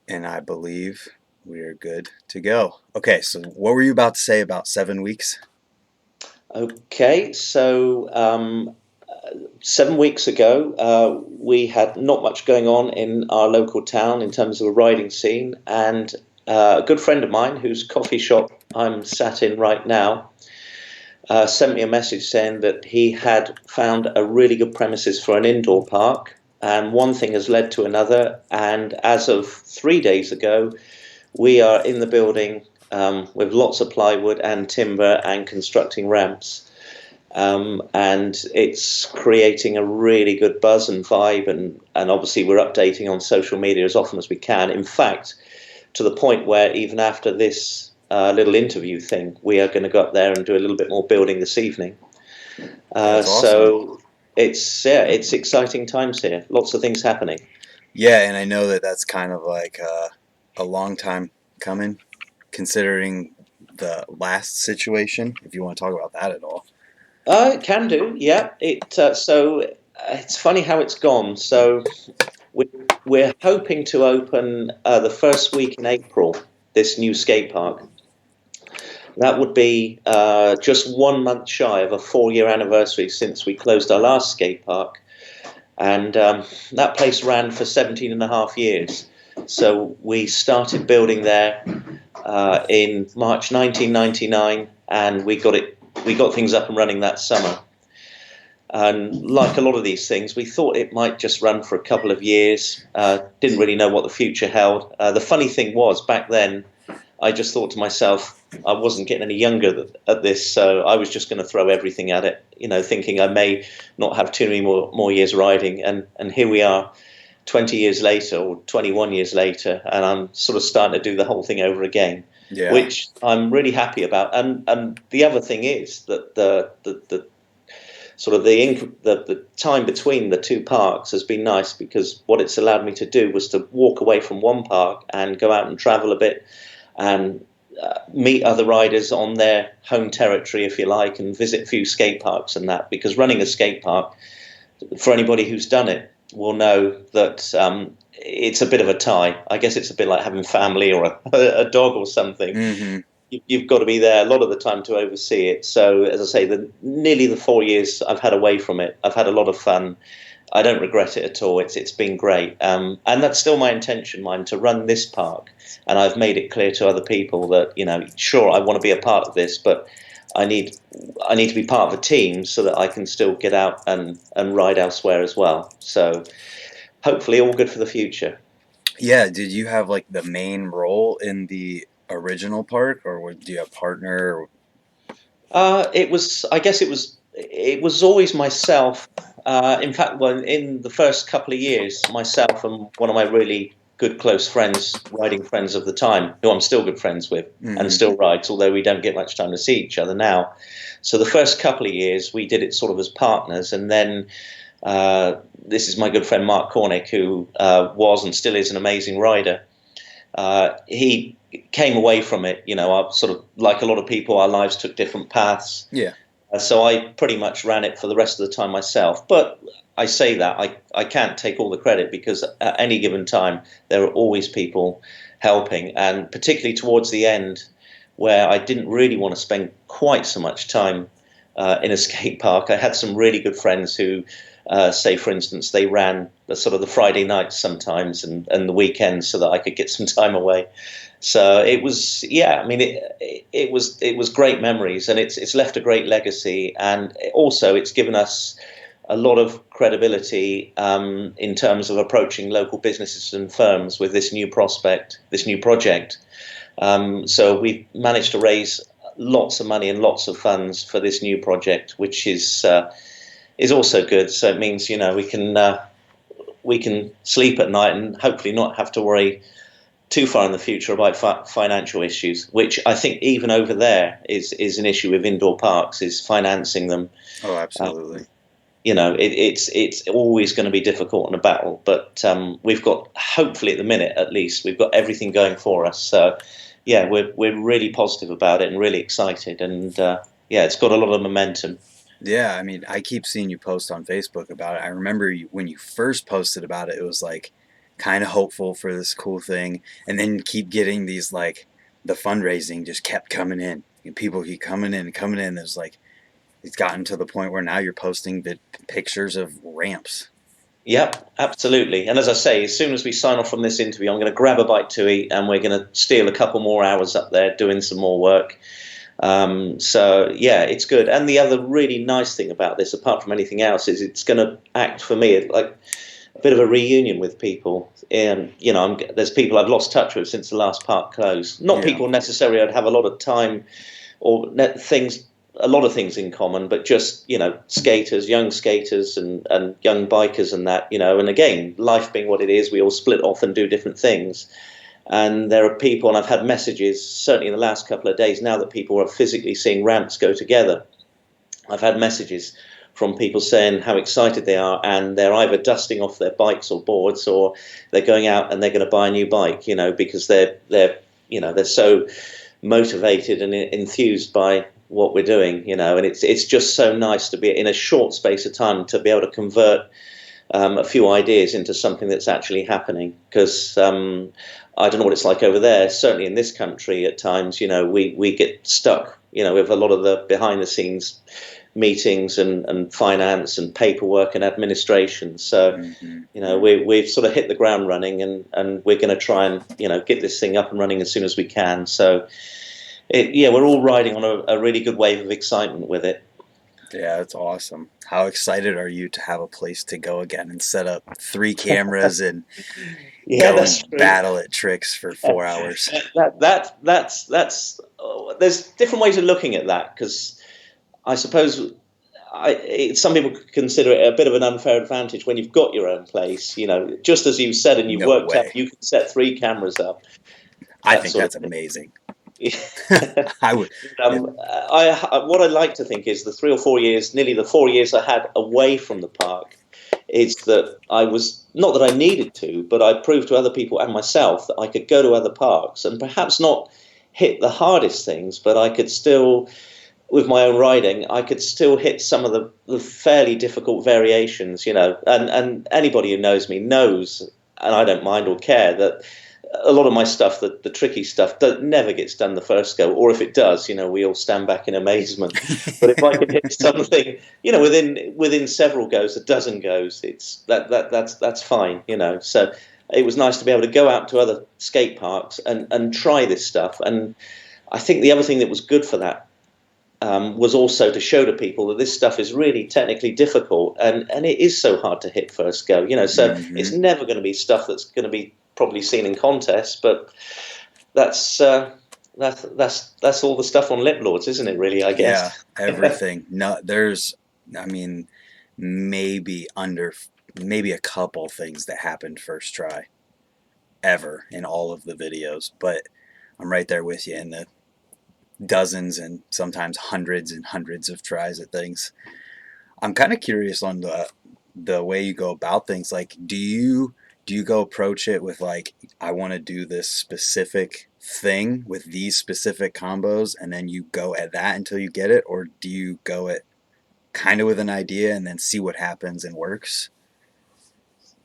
And I believe we are good to go. Okay, so what were you about to say about 7 weeks? Okay, so 7 weeks ago, we had not much going on in our local town in terms of a riding scene, and a good friend of mine, whose coffee shop I'm sat in right now, sent me a message saying that he had found a really good premises for an indoor park, and one thing has led to another, and as of 3 days ago, we are in the building with lots of plywood and timber and constructing ramps. And it's creating a really good buzz and vibe, and obviously we're updating on social media as often as we can. In fact, to the point where even after this little interview thing, we are going to go up there and do a little bit more building this evening. That's awesome. So it's exciting times here. Lots of things happening. Yeah, and I know that that's kind of like a long time coming, considering the last situation, if you want to talk about that at all. It can do, yeah. It's funny how it's gone. So we, we're hoping to open the first week in April. This new skate park. That would be just 1 month shy of a 4 year anniversary since we closed our last skate park. And that place ran for 17 and a half years. So we started building there in March 1999, and we got things up and running that summer. And like a lot of these things, we thought it might just run for a couple of years. Didn't really know what the future held. The funny thing was, back then, I just thought to myself, I wasn't getting any younger at this, so I was just going to throw everything at it, thinking I may not have too many more years riding. And here we are, 20 years later or 21 years later, and I'm sort of starting to do the whole thing over again, Yeah. which I'm really happy about. And the other thing is that the sort of the time between the two parks has been nice, because what it's allowed me to do was to walk away from one park and go out and travel a bit and meet other riders on their home territory, if you like, and visit a few skate parks and that. Because running a skate park, for anybody who's done it, will know that it's a bit of a tie. I guess it's a bit like having family or a dog or something. Mm-hmm. You've got to be there a lot of the time to oversee it. So, as I say, nearly the 4 years I've had away from it, I've had a lot of fun. I don't regret it at all. It's been great, and that's still my intention, mine, to run this park. And I've made it clear to other people that, sure, I want to be a part of this, but I need I need to be part of a team so that I can still get out and ride elsewhere as well. So hopefully, all good for the future. Yeah, did you have like the main role in the original park, or do you have a partner? I guess it was always myself. In fact, well, in the first couple of years, myself and one of my really good close friends, riding friends of the time, who I'm still good friends with and Mm-hmm. still rides, although we don't get much time to see each other now. So the first couple of years, we did it sort of as partners, and then this is my good friend Mark Cornick, who was and still is an amazing rider. He came away from it. I sort of, like a lot of people, our lives took different paths. Yeah. So I pretty much ran it for the rest of the time myself. But I say that I can't take all the credit, because at any given time there are always people helping, and particularly towards the end, where I didn't really want to spend quite so much time in a skate park. I had some really good friends who, say, for instance, they ran the sort of the Friday nights sometimes and the weekends so that I could get some time away. So it was, yeah. I mean, it was great memories, and it's left a great legacy, and also it's given us a lot of credibility in terms of approaching local businesses and firms with this new prospect, this new project. So we've managed to raise lots of money and lots of funds for this new project, which is also good. So it means, we can sleep at night and hopefully not have to worry too far in the future about financial issues, which I think even over there is an issue with indoor parks, is financing them. Oh, Uh, absolutely. it's always going to be difficult and a battle, but we've got, hopefully at the minute at least, we've got everything going for us. So yeah, we're really positive about it and really excited, and yeah, it's got a lot of momentum. Yeah, I mean, I keep seeing you post on Facebook about it. I remember when you first posted about it, it was like kind of hopeful for this cool thing, and then keep getting these like the fundraising just kept coming in, and people keep coming in and coming in. There's like it's gotten to the point where now you're posting pictures of ramps. Yep, absolutely. And as I say, as soon as we sign off from this interview, I'm going to grab a bite to eat, and we're going to steal a couple more hours up there doing some more work. So yeah, it's good. And the other really nice thing about this, apart from anything else, is it's going to act for me like a bit of a reunion with people. And there's people I've lost touch with since the last park closed. Not Yeah. people necessarily I'd have a lot of time or things, a lot of things in common, but just skaters, young skaters, and young bikers, and that. And again, life being what it is, we all split off and do different things. And there are people, and I've had messages certainly in the last couple of days now that people are physically seeing ramps go together. I've had messages from people saying how excited they are, and they're either dusting off their bikes or boards, or they're going out and they're going to buy a new bike, because they're so motivated and enthused by what we're doing, and it's just so nice to be in a short space of time to be able to convert a few ideas into something that's actually happening. Because I don't know what it's like over there. Certainly in this country, at times, we get stuck, with a lot of the behind the scenes meetings and finance and paperwork and administration. So, we've sort of hit the ground running, and we're going to try and get this thing up and running as soon as we can. So, we're all riding on a really good wave of excitement with it. Yeah, that's awesome. How excited are you to have a place to go again and set up 3 cameras and Yeah, go that's and true. battle at tricks for 4 hours? That's there's different ways of looking at that, because I suppose some people consider it a bit of an unfair advantage when you've got your own place. Just as you've said and you've No worked out, way. you can set 3 cameras up, I that think sort of that's thing. amazing. I would. It, What I like to think is the 3 or 4 years, nearly the 4 years I had away from the park, is that I was not that I needed to, but I proved to other people and myself that I could go to other parks and perhaps not hit the hardest things, but I could still, with my own riding, I could still hit some of the fairly difficult variations, and anybody who knows me knows, and I don't mind or care, that a lot of my stuff, the tricky stuff, never gets done the first go, or if it does, we all stand back in amazement. But if I can hit something, within several goes, a dozen goes, that's fine, So it was nice to be able to go out to other skate parks and try this stuff. And I think the other thing that was good for that was also to show to people that this stuff is really technically difficult, and it is so hard to hit first go, So it's hmm never going to be stuff that's going to be probably seen in contests, but that's that's all the stuff on lip lords, isn't it? Really, I Yeah, guess. everything. No, there's. I mean, maybe under, maybe a couple things that happened first try ever in all of the videos, but I'm right there with you in the dozens and sometimes hundreds and hundreds of tries at things. I'm kind of curious on the way you go about things. Like, do you go approach it with like, I want to do this specific thing with these specific combos, and then you go at that until you get it, or do you go at kind of with an idea and then see what happens and works?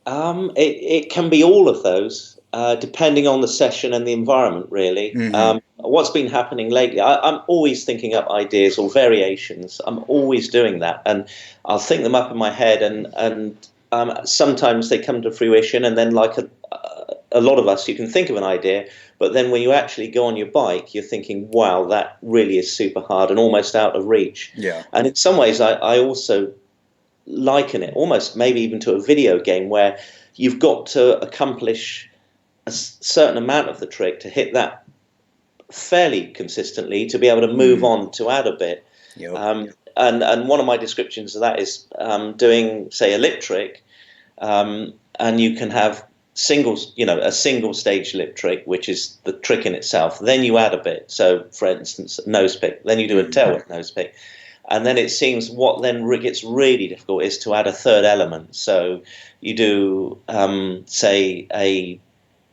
It can be all of those, depending on the session and the environment, really. Mm-hmm. What's been happening lately, I'm always thinking up ideas or variations. I'm always doing that, and I'll think them up in my head, and sometimes they come to fruition, and then like a lot of us, you can think of an idea, but then when you actually go on your bike, you're thinking, wow, that really is super hard and almost out of reach. Yeah. And in some ways, I also liken it almost maybe even to a video game where you've got to accomplish a certain amount of the trick to hit that fairly consistently to be able to move Mm. on to add a bit. Yep. And one of my descriptions of that is doing, say, a lip trick, and you can have a single stage lip trick, which is the trick in itself. Then you add a bit. So, for instance, nose pick. Then you do a Mm. tail whip nose pick. And then it seems what then gets really difficult is to add a third element. So you do, say, a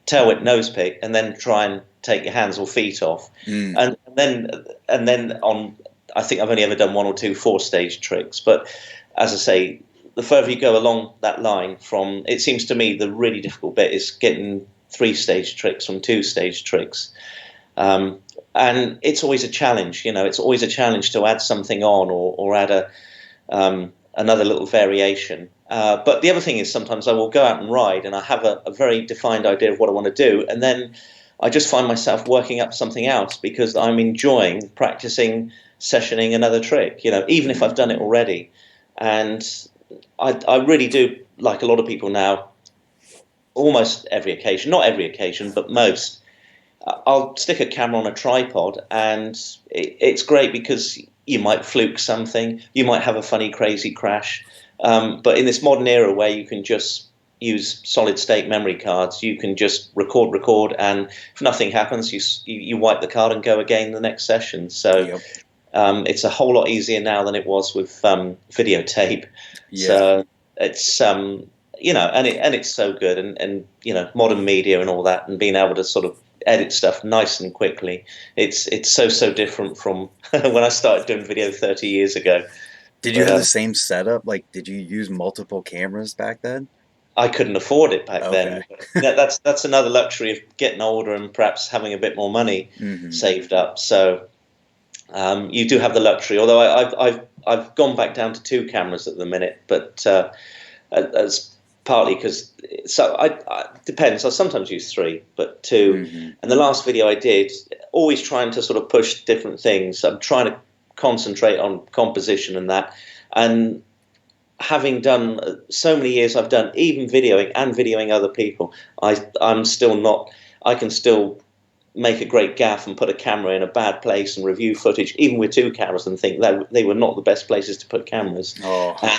tail whip nose pick, and then try and take your hands or feet off, Mm. and then on. I think I've only ever done 1 or 2 4-stage tricks, but as I say, the further you go along that line, from it seems to me the really difficult bit is getting three-stage tricks from two-stage tricks. Um, and it's always a challenge, you know. It's always a challenge to add something on, or add another little variation. But the other thing is sometimes I will go out and ride, and I have a very defined idea of what I want to do, and then I just find myself working up something else because I'm enjoying practicing sessioning another trick, you know, even if I've done it already. And I really do, like a lot of people now, almost every occasion, not every occasion, but most, I'll stick a camera on a tripod, and it's great because you might fluke something, you might have a funny, crazy crash. But in this modern era where you can just use solid state memory cards, you can just record, and if nothing happens, you wipe the card and go again the next session. So Yep. it's a whole lot easier now than it was with videotape. Yeah. So it's and it's so good, and modern media and all that, and being able to sort of edit stuff nice and quickly. It's so different from when I started doing video 30 years ago. Did you But have the same setup? Like, did you use multiple cameras back then? I couldn't afford it back Okay. then. That's another luxury of getting older and perhaps having a bit more money Hmm. saved up. So you do have the luxury. Although I've gone back down to two cameras at the minute, but that's partly because I depends. I sometimes use three, but two. Hmm. And the last video I did, always trying to sort of push different things. I'm trying to concentrate on composition and that. And having done so many years, I've done even videoing and videoing other people. I'm still not. I can still make a great gaff and put a camera in a bad place and review footage, even with two cameras, and think that they were not the best places to put cameras. Oh, And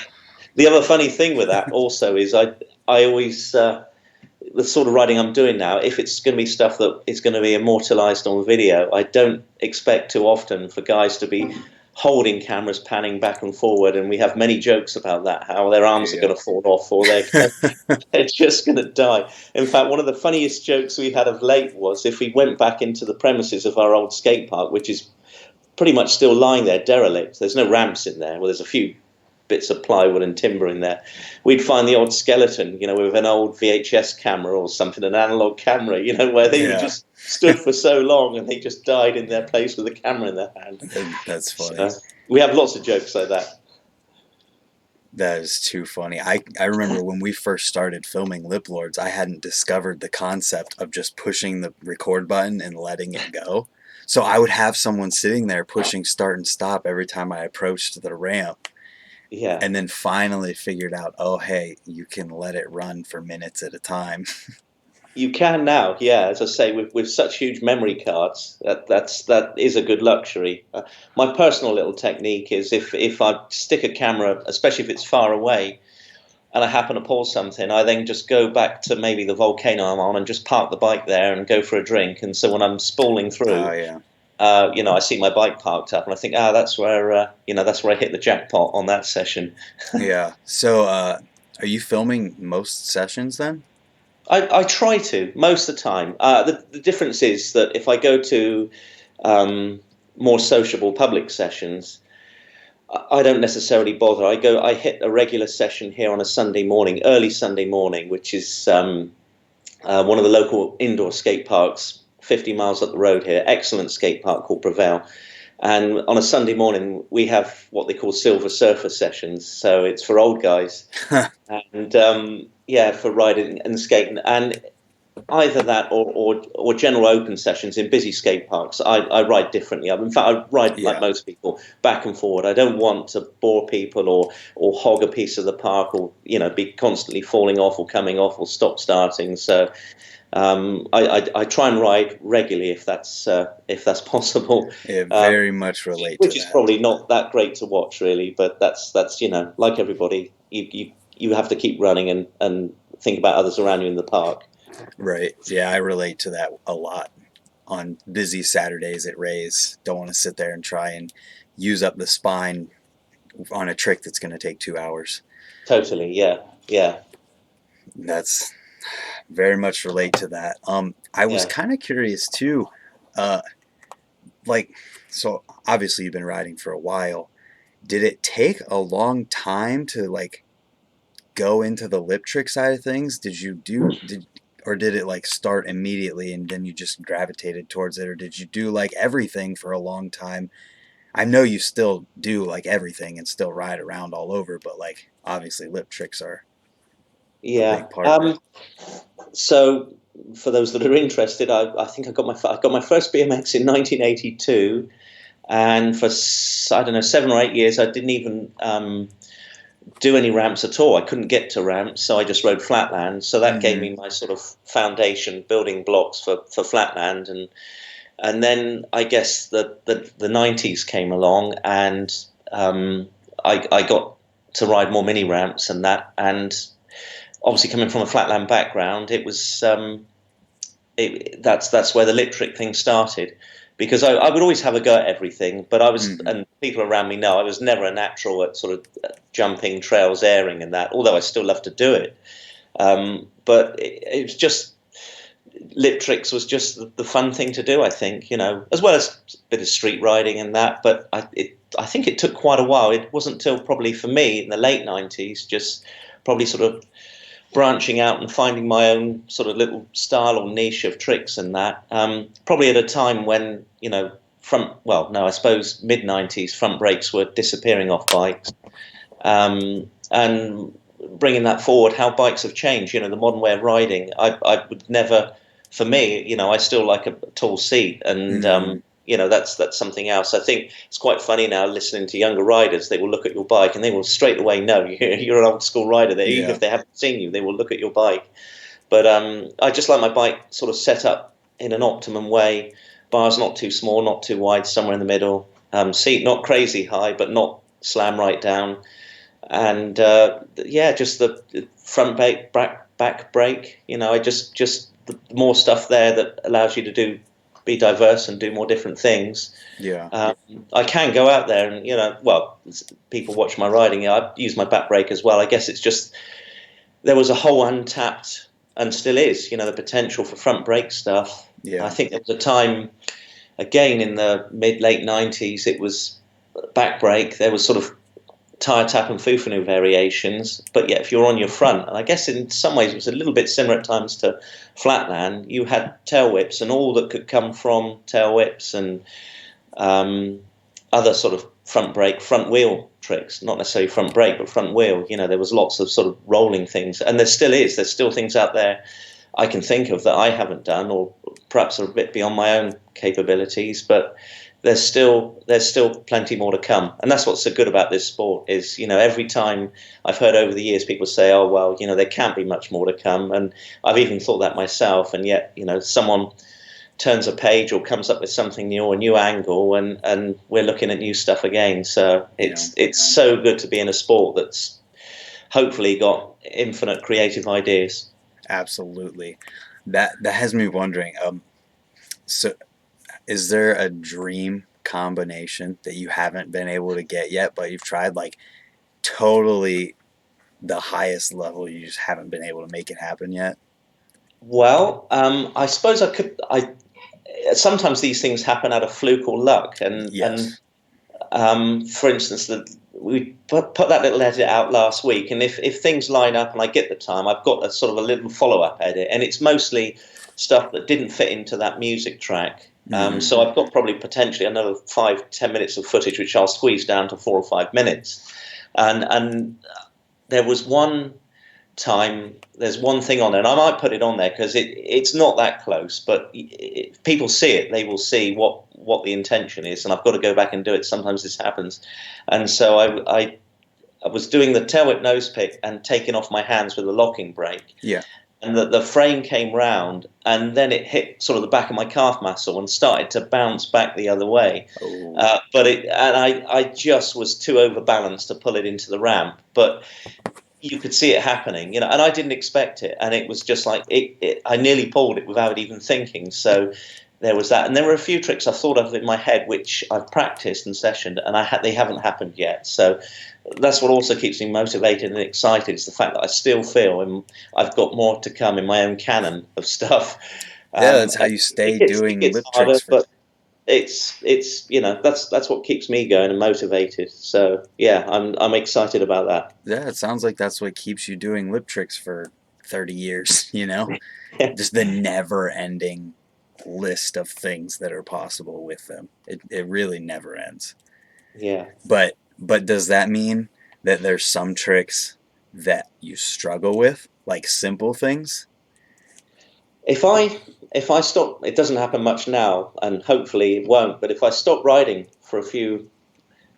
the other funny thing with that also is I always the sort of writing I'm doing now, if it's going to be stuff that is going to be immortalized on video, I don't expect too often for guys to be holding cameras panning back and forward, and we have many jokes about that, how their arms are yeah. going to fall off, or they're just going to die. In fact, one of the funniest jokes we had of late was if we went back into the premises of our old skate park, which is pretty much still lying there derelict. There's no ramps in there. Well, there's a few bits of plywood and timber in there. We'd find the odd skeleton, with an old VHS camera or something, an analog camera, where they were Yeah. just stood for so long and they just died in their place with a camera in their hand. That's funny. So we have lots of jokes like that. That is too funny. I remember when we first started filming Lip Lords, I hadn't discovered the concept of just pushing the record button and letting it go. So I would have someone sitting there pushing start and stop every time I approached the ramp, Yeah. and then finally figured out, oh, hey, you can let it run for minutes at a time. You can now, yeah. As I say, with such huge memory cards, that is a good luxury. My personal little technique is if I stick a camera, especially if it's far away, and I happen to pause something, I then just go back to maybe the volcano I'm on and just park the bike there and go for a drink. And so when I'm spooling Oh, through, yeah. I see my bike parked up, and I think, that's where I hit the jackpot on that session. Yeah. So, are you filming most sessions then? I try to most of the time. The difference is that if I go to more sociable public sessions, I don't necessarily bother. I hit a regular session here on a Sunday morning, early Sunday morning, which is one of the local indoor skate parks, 50 miles up the road here. Excellent skate park called Prevail. And on a Sunday morning, we have what they call silver surfer sessions. So it's for old guys, and yeah, for riding and skating. And either that or general open sessions in busy skate parks. I ride differently. In fact, I ride like Yeah. most people, back and forward. I don't want to bore people or hog a piece of the park, or be constantly falling off or coming off or stop starting. So I try and ride regularly if that's possible. Yeah, Um, very much relate to which is that. probably not that great to watch, really. But that's like everybody, you have to keep running and think about others around you in the park. Right. Yeah, I relate to that a lot. On busy Saturdays at Ray's, don't want to sit there and try and use up the spine on a trick that's going to take 2 hours. Totally, yeah, yeah, That's very much relate to that. I was yeah. kind of curious too. Uh, like, so obviously you've been riding for a while. Did it take a long time to like go into the lip trick side of things? Or did it like start immediately and then you just gravitated towards it, or did you do like everything for a long time? I know you still do like everything and still ride around all over, but like obviously lip tricks are a Yeah. big part of it. So for those that are interested, I think I got my first BMX in 1982, and for I don't know 7 or 8 years I didn't even do any ramps at all. I couldn't get to ramps, so I just rode flatland. So that gave Mm-hmm. me my sort of foundation building blocks for flatland, and then I guess the 90s came along, and I got to ride more mini ramps and that, and obviously coming from a flatland background, it was that's where the lip trick thing started. Because I would always have a go at everything, but Mm-hmm. and people around me know I was never a natural at sort of jumping, trails, airing, and that. Although I still love to do it, but it was just lip tricks was just the fun thing to do. I think, as well as a bit of street riding and that. But I think it took quite a while. It wasn't until probably for me in the late 90s, just probably sort of branching out and finding my own sort of little style or niche of tricks and that. Probably at a time when, I suppose mid 90s front brakes were disappearing off bikes. And bringing that forward, how bikes have changed, the modern way of riding. I would never, for me, I still like a tall seat, and Mm-hmm. that's something else. I think it's quite funny now listening to younger riders. They will look at your bike and they will straight away know you're an old school rider. Even Yeah. if they haven't seen you, they will look at your bike. But I just like my bike sort of set up in an optimum way. Bars not too small, not too wide, somewhere in the middle. Seat not crazy high, but not slam right down. And yeah, just the front back brake. I just the more stuff there that allows you to be diverse and do more different things. Yeah. Um, I can go out there and people watch my riding. I use my back brake as well. I guess it's just there was a whole untapped and still is. The potential for front brake stuff. I Yeah. think there was a time again in the mid late 90s. It was back brake. There was sort of tire tap and Fufanu variations, but yet if you're on your front, and I guess in some ways it was a little bit similar at times to flatland, you had tail whips and all that could come from tail whips and um, other sort of front wheel tricks, not necessarily front brake, but front wheel. There was lots of sort of rolling things, and there still is. There's still things out there I can think of that I haven't done, or perhaps are a bit beyond my own capabilities, but there's still plenty more to come. And that's what's so good about this sport is, every time I've heard over the years people say, oh well, there can't be much more to come, and I've even thought that myself, and yet, someone turns a page or comes up with something new or a new angle, and we're looking at new stuff again. So Yeah. it's so good to be in a sport that's hopefully got infinite creative ideas. Absolutely. That has me wondering. So is there a dream combination that you haven't been able to get yet, but you've tried like totally the highest level, you just haven't been able to make it happen yet? Well, I suppose I could. I sometimes these things happen out of fluke or luck, and Yes. for instance, we put that little edit out last week, and if things line up and I get the time, I've got a sort of a little follow up edit, and it's mostly stuff that didn't fit into that music track. Mm-hmm. So I've got probably potentially another 5-10 minutes of footage, which I'll squeeze down to 4 or 5 minutes, and there was one time there's one thing on there, and I might put it on there because it's not that close, but if people see it, they will see what the intention is, and I've got to go back and do it. Sometimes this happens, and so I was doing the tail whip nose pick and taking off my hands with a locking brake, Yeah. and the frame came round, and then it hit sort of the back of my calf muscle and started to bounce back the other way. Oh. I just was too overbalanced to pull it into the ramp, but you could see it happening, and I didn't expect it, and it was just like I nearly pulled it without even thinking. So there was that, and there were a few tricks I thought of in my head which I've practiced and sessioned, and they haven't happened yet. So that's what also keeps me motivated and excited is the fact that I still feel and I've got more to come in my own canon of stuff. Yeah, that's how And you stay it doing gets lip harder, tricks for. but it's that's what keeps me going and motivated. So yeah, I'm excited about that. Yeah, it sounds like that's what keeps you doing lip tricks for 30 years, you know? Just the never ending list of things that are possible with them. It really never ends. Yeah. But does that mean that there's some tricks that you struggle with, like simple things? If I if I stop, it doesn't happen much now, and hopefully it won't. But if I stop riding for a few,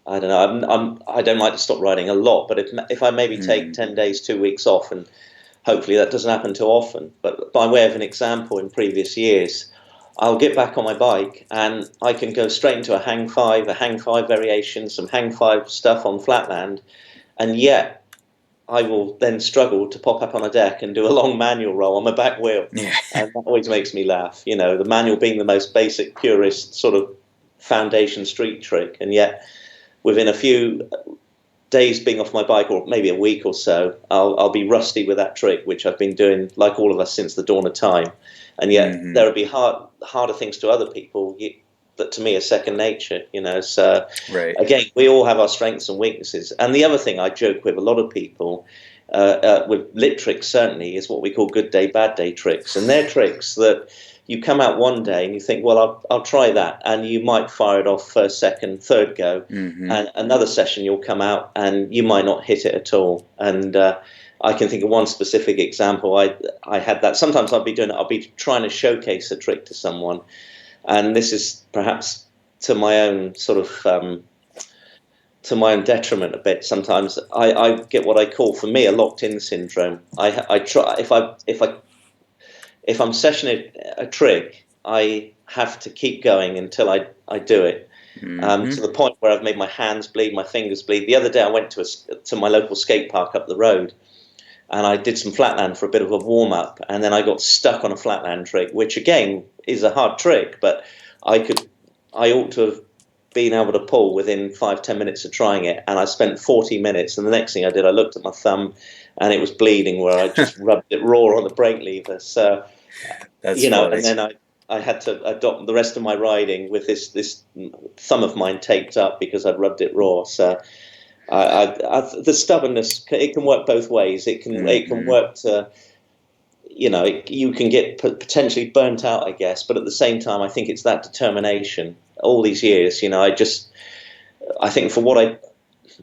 I don't know. I don't like to stop riding a lot, but if I maybe take Mm, 10 days, 2 weeks off, and hopefully that doesn't happen too often. But by way of an example, in previous years, I'll get back on my bike and I can go straight into a hang five variation, some hang five stuff on flatland, and yet I will then struggle to pop up on a deck and do a long manual roll on my back wheel. yeah. And that always makes me laugh. The manual being the most basic, purest sort of foundation street trick. And yet, within a few days being off my bike, or maybe a week or so, I'll be rusty with that trick, which I've been doing, like all of us, since the dawn of time. And yet, Hmm. there will be harder things to other people that to me are second nature. So Right. again, we all have our strengths and weaknesses. And the other thing I joke with a lot of people, with lip tricks certainly, is what we call good day, bad day tricks. And they're tricks that you come out one day and you think, well, I'll try that. And you might fire it off first, second, third go. Hmm. And another session you'll come out and you might not hit it at all. And I can think of one specific example. I had that. Sometimes I'll be trying to showcase a trick to someone. And this is perhaps to my own sort of to my own detriment a bit. Sometimes I get what I call, for me, a locked-in syndrome. I try if I'm sessioning a trick, I have to keep going until I do it. Hmm. To the point where I've made my hands bleed, my fingers bleed. The other day, I went to my local skate park up the road, and I did some flatland for a bit of a warm up, and then I got stuck on a flatland trick, which again is a hard trick, but I could I ought to have been able to pull within 5-10 minutes of trying it, and I spent 40 minutes, and the next thing I did, I looked at my thumb, and it was bleeding where I just rubbed it raw on the brake lever. So That's funny. and then I had to adopt the rest of my riding with this thumb of mine taped up because I'd rubbed it raw. So the stubbornness, it can work both ways. It can Hmm. work to you can get potentially burnt out, I guess, but at the same time, I think it's that determination. All these years, I think for what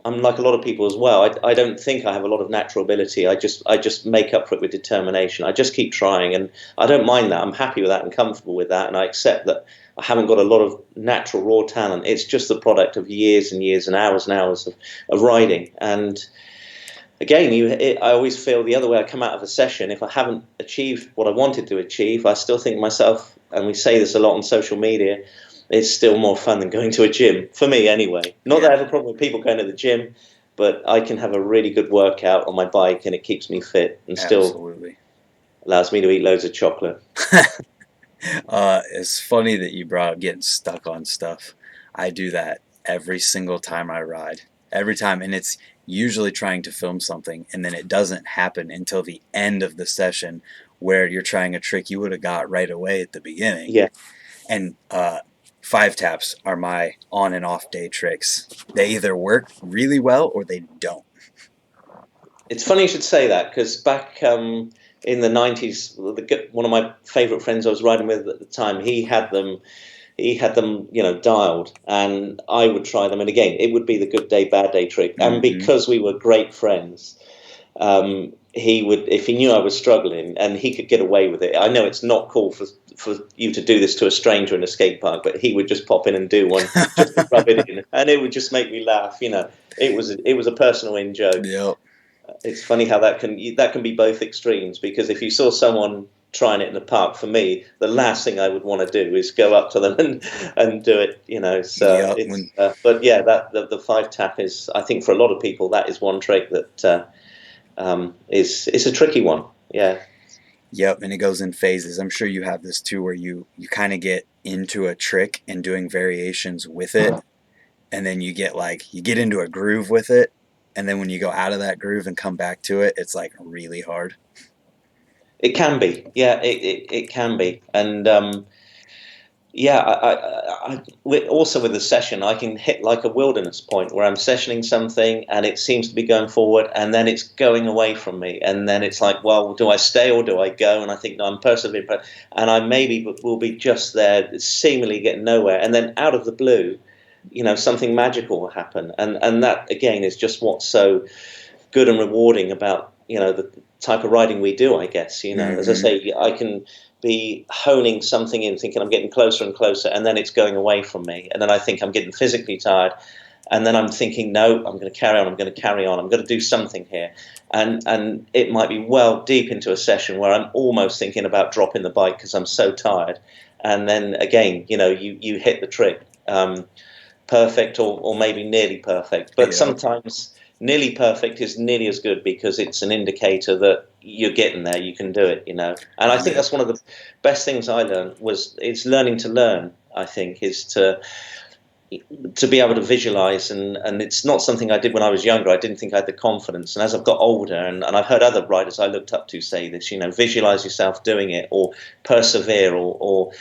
I'm like a lot of people as well. I don't think I have a lot of natural ability. I just make up for it with determination. I just keep trying, and I don't mind that. I'm happy with that and comfortable with that, and I accept that I haven't got a lot of natural raw talent. It's just the product of years and years and hours of riding. And again, I always feel the other way. I come out of a session, if I haven't achieved what I wanted to achieve, I still think to myself, and we say this a lot on social media, it's still more fun than going to a gym, for me anyway. Not that Yeah, I have a problem with people going to the gym, but I can have a really good workout on my bike and it keeps me fit and still absolutely. allows me to eat loads of chocolate. It's funny that you brought up getting stuck on stuff. I do that every single time I ride. Every time. And it's usually trying to film something, and then it doesn't happen until the end of the session where you're trying a trick you would have got right away at the beginning. Yeah. And five taps are my on and off day tricks. They either work really well or they don't. It's funny you should say that because back in the 90s, one of my favorite friends I was riding with at the time, he had them, dialed, and I would try them. And again, it would be the good day, bad day trick. And Mm-hmm. because we were great friends, he would, if he knew I was struggling, and he could get away with it. I know it's not cool for you to do this to a stranger in a skate park, but he would just pop in and do one just to rub it in, and it would just make me laugh. It was a personal in joke. Yep. It's funny how that can be both extremes, because if you saw someone trying it in the park, for me, the last thing I would want to do is go up to them and do it. So Yep. it's but yeah, that the five tap is, I think, for a lot of people, that is one trick that is it's a tricky one. Yeah. Yep, and it goes in phases. I'm sure you have this too, where you kind of get into a trick and doing variations with it, and then you get into a groove with it, and then when you go out of that groove and come back to it, it's like really hard. It can be, yeah, it can be, and yeah, also with the session, I can hit like a wilderness point where I'm sessioning something and it seems to be going forward, and then it's going away from me, and then it's like, well, do I stay or do I go? And I think, no, I'm persevering, and I maybe will be just there, seemingly getting nowhere, and then out of the blue, something magical will happen, and that again is just what's so good and rewarding about the type of riding we do. I guess as I Hmm. say, I can be honing something in, thinking I'm getting closer and closer, and then it's going away from me, and then I think I'm getting physically tired, and then I'm thinking, no, I'm going to carry on. I'm going to carry on. I'm going to do something here, and it might be well deep into a session where I'm almost thinking about dropping the bike because I'm so tired, and then again, you hit the trick. Perfect or maybe nearly perfect. But Yep. sometimes nearly perfect is nearly as good because it's an indicator that you're getting there, you can do it. And I think Yep. that's one of the best things I learned was it's learning to learn, I think, is to be able to visualize, and it's not something I did when I was younger. I didn't think I had the confidence. And as I've got older, and I've heard other writers I looked up to say this, visualize yourself doing it, or persevere, or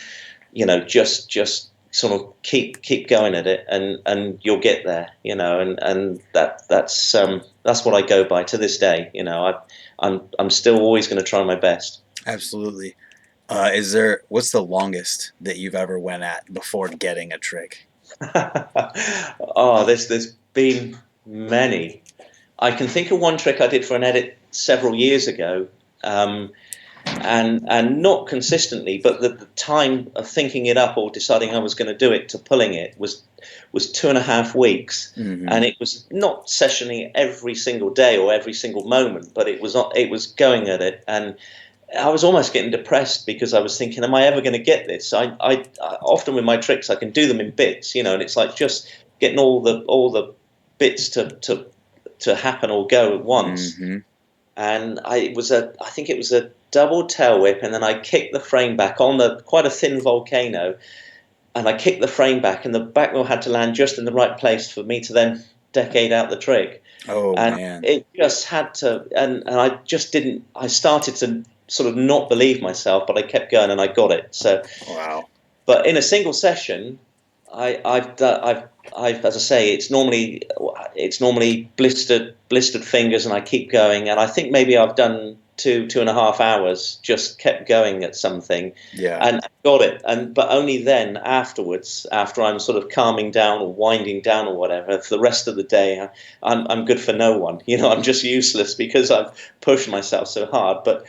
just sort of keep going at it, and you'll get there, and that's what I go by to this day. I'm still always going to try my best. Absolutely. What's the longest that you've ever went at before getting a trick? Oh, there's been many. I can think of one trick I did for an edit several years ago. Um, and not consistently, but the time of thinking it up or deciding I was going to do it to pulling it was 2.5 weeks, Hmm. and it was not sessioning every single day or every single moment, but it was going at it, and I was almost getting depressed because I was thinking, am I ever going to get this? I often with my tricks I can do them in bits, and it's like just getting all the bits to happen or go at once, Hmm. and I think it was a double tail whip, and then I kicked the frame back on the quite a thin volcano, and I kicked the frame back, and the back wheel had to land just in the right place for me to then decade out the trick, Oh and man. it just had to, and I just didn't. I started to sort of not believe myself, but I kept going, and I got it. So, Wow. but in a single session, as I say, it's normally blistered fingers, and I keep going, and I think maybe I've done 2.5 hours, just kept going at something, Yeah. and got it, and but only then afterwards, after I'm sort of calming down or winding down or whatever, for the rest of the day, I'm good for no one. I'm just useless because I've pushed myself so hard. But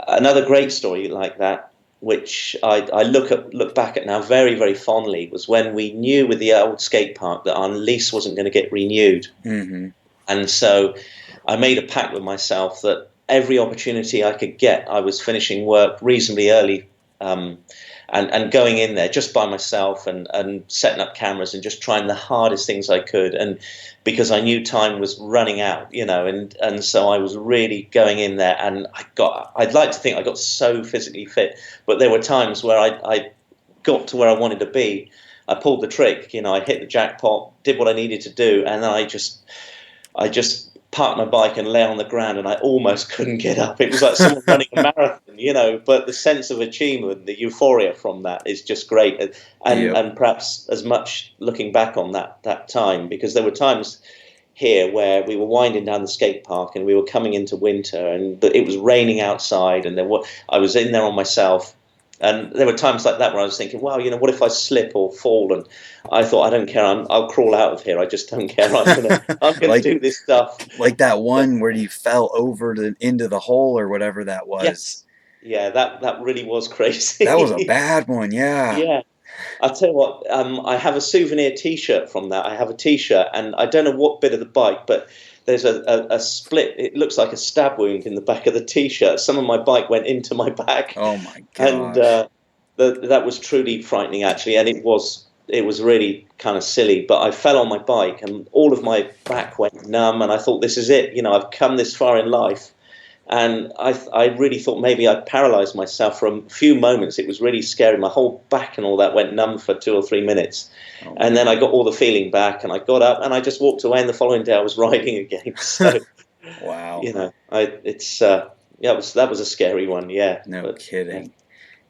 another great story like that, which I look back at now very, very fondly, was when we knew with the old skate park that our lease wasn't going to get renewed, Hmm. and so I made a pact with myself that every opportunity I could get, I was finishing work reasonably early, um, and going in there just by myself, and setting up cameras and just trying the hardest things I could. And because I knew time was running out, and so I was really going in there, and I'd like to think I got so physically fit, but there were times where I got to where I wanted to be. I pulled the trick, I hit the jackpot, did what I needed to do, and then I just parked my bike and lay on the ground, and I almost couldn't get up. It was like someone running a marathon. But the sense of achievement, the euphoria from that is just great, and Yep. and perhaps as much looking back on that time, because there were times here where we were winding down the skate park and we were coming into winter, and it was raining outside, and I was in there on myself. And there were times like that where I was thinking, wow, what if I slip or fall? And I thought, I don't care. I'll crawl out of here. I just don't care. I'm gonna like do this stuff. like that But one where you fell over into the hole or whatever that was. yes, yeah, that really was That was a crazy. bad one. Yeah. Yeah, I'll tell you what. I have a souvenir T-shirt from that. I have a T-shirt, and I don't know what bit of the bike, but there's a split. It looks like a stab wound in the back of the T-shirt. Some of my bike went into my back, Oh my and gosh. that was truly frightening, actually. And it was really kind of silly. But I fell on my bike, and all of my back went numb, and I thought, this is it. I've come this far in life. And I really thought maybe I'd paralyzed myself for a few moments. It was really scary. My whole back and all that went numb for 2 or 3 minutes. Oh And then I man. got all the feeling back, and I got up and I just walked away. And the following day I was riding again. So, Wow. yeah, that was a scary one. Yeah. No But kidding.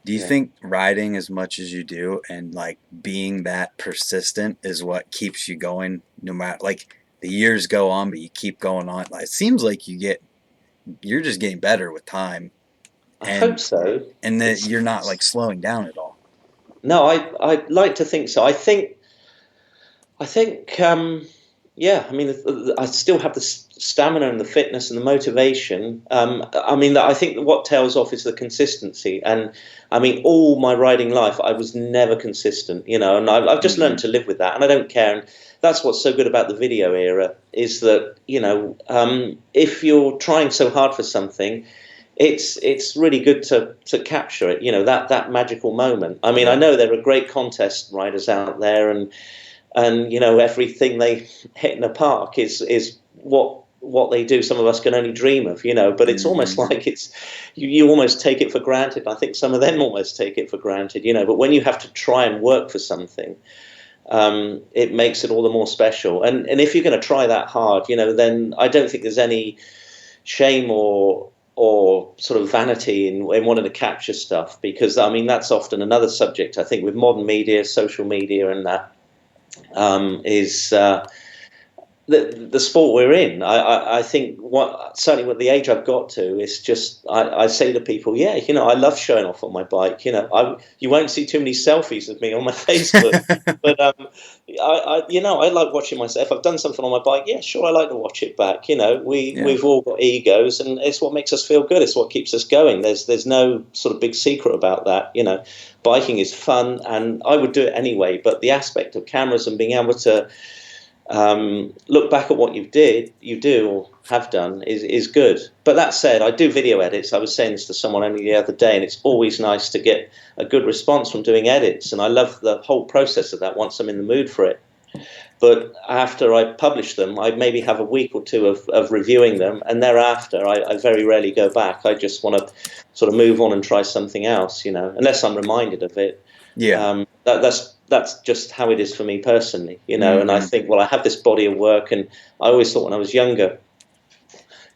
Do you Yeah. think riding as much as you do and like being that persistent is what keeps you going no matter like the years go on but you keep going on? Like, it seems like you're just getting better with time I hope and so. that It's you're not like slowing down at all. no, I like to think so. I think, yeah. I mean, I still have the stamina and the fitness and the motivation. I mean, I think that what tails off is the consistency. And I mean, all my riding life, I was never consistent, and I've just learned Mm-hmm. to live with that, and I don't care. And that's what's so good about the video era is that if you're trying so hard for something, it's really good to capture it. That magical moment. I mean, I Yep. know there are great contest riders out there, and everything they hit in a park is what they do. Some of us can only dream of, but it's Mm-hmm. almost like you almost take it for granted. I think some of them almost take it for granted, but when you have to try and work for something, it makes it all the more special. And if you're going to try that hard, then I don't think there's any shame or sort of vanity in wanting to capture stuff, because I mean that's often another subject. I think with modern media, social media, and that is the sport we're in. I think certainly with the age I've got to, it's just I say to people, yeah, I love showing off on my bike. You won't see too many selfies of me on my Facebook, but I like watching myself. I've done something on my bike, yeah, sure, I like to watch it back. Yeah. We've all got egos, and it's what makes us feel good. It's what keeps us going. There's no sort of big secret about that. Biking is fun, and I would do it anyway. But the aspect of cameras and being able to look back at what you do or have done is good. But that said, I do video edits. I was saying this to someone only the other day, and it's always nice to get a good response from doing edits. And I love the whole process of that once I'm in the mood for it. But after I publish them, I maybe have a week or two of reviewing them, and thereafter, I very rarely go back. I just want to sort of move on and try something else, unless I'm reminded of it. Yeah. That's just how it is for me personally. And I Mm-hmm. think, well, I have this body of work, and I always thought when I was younger,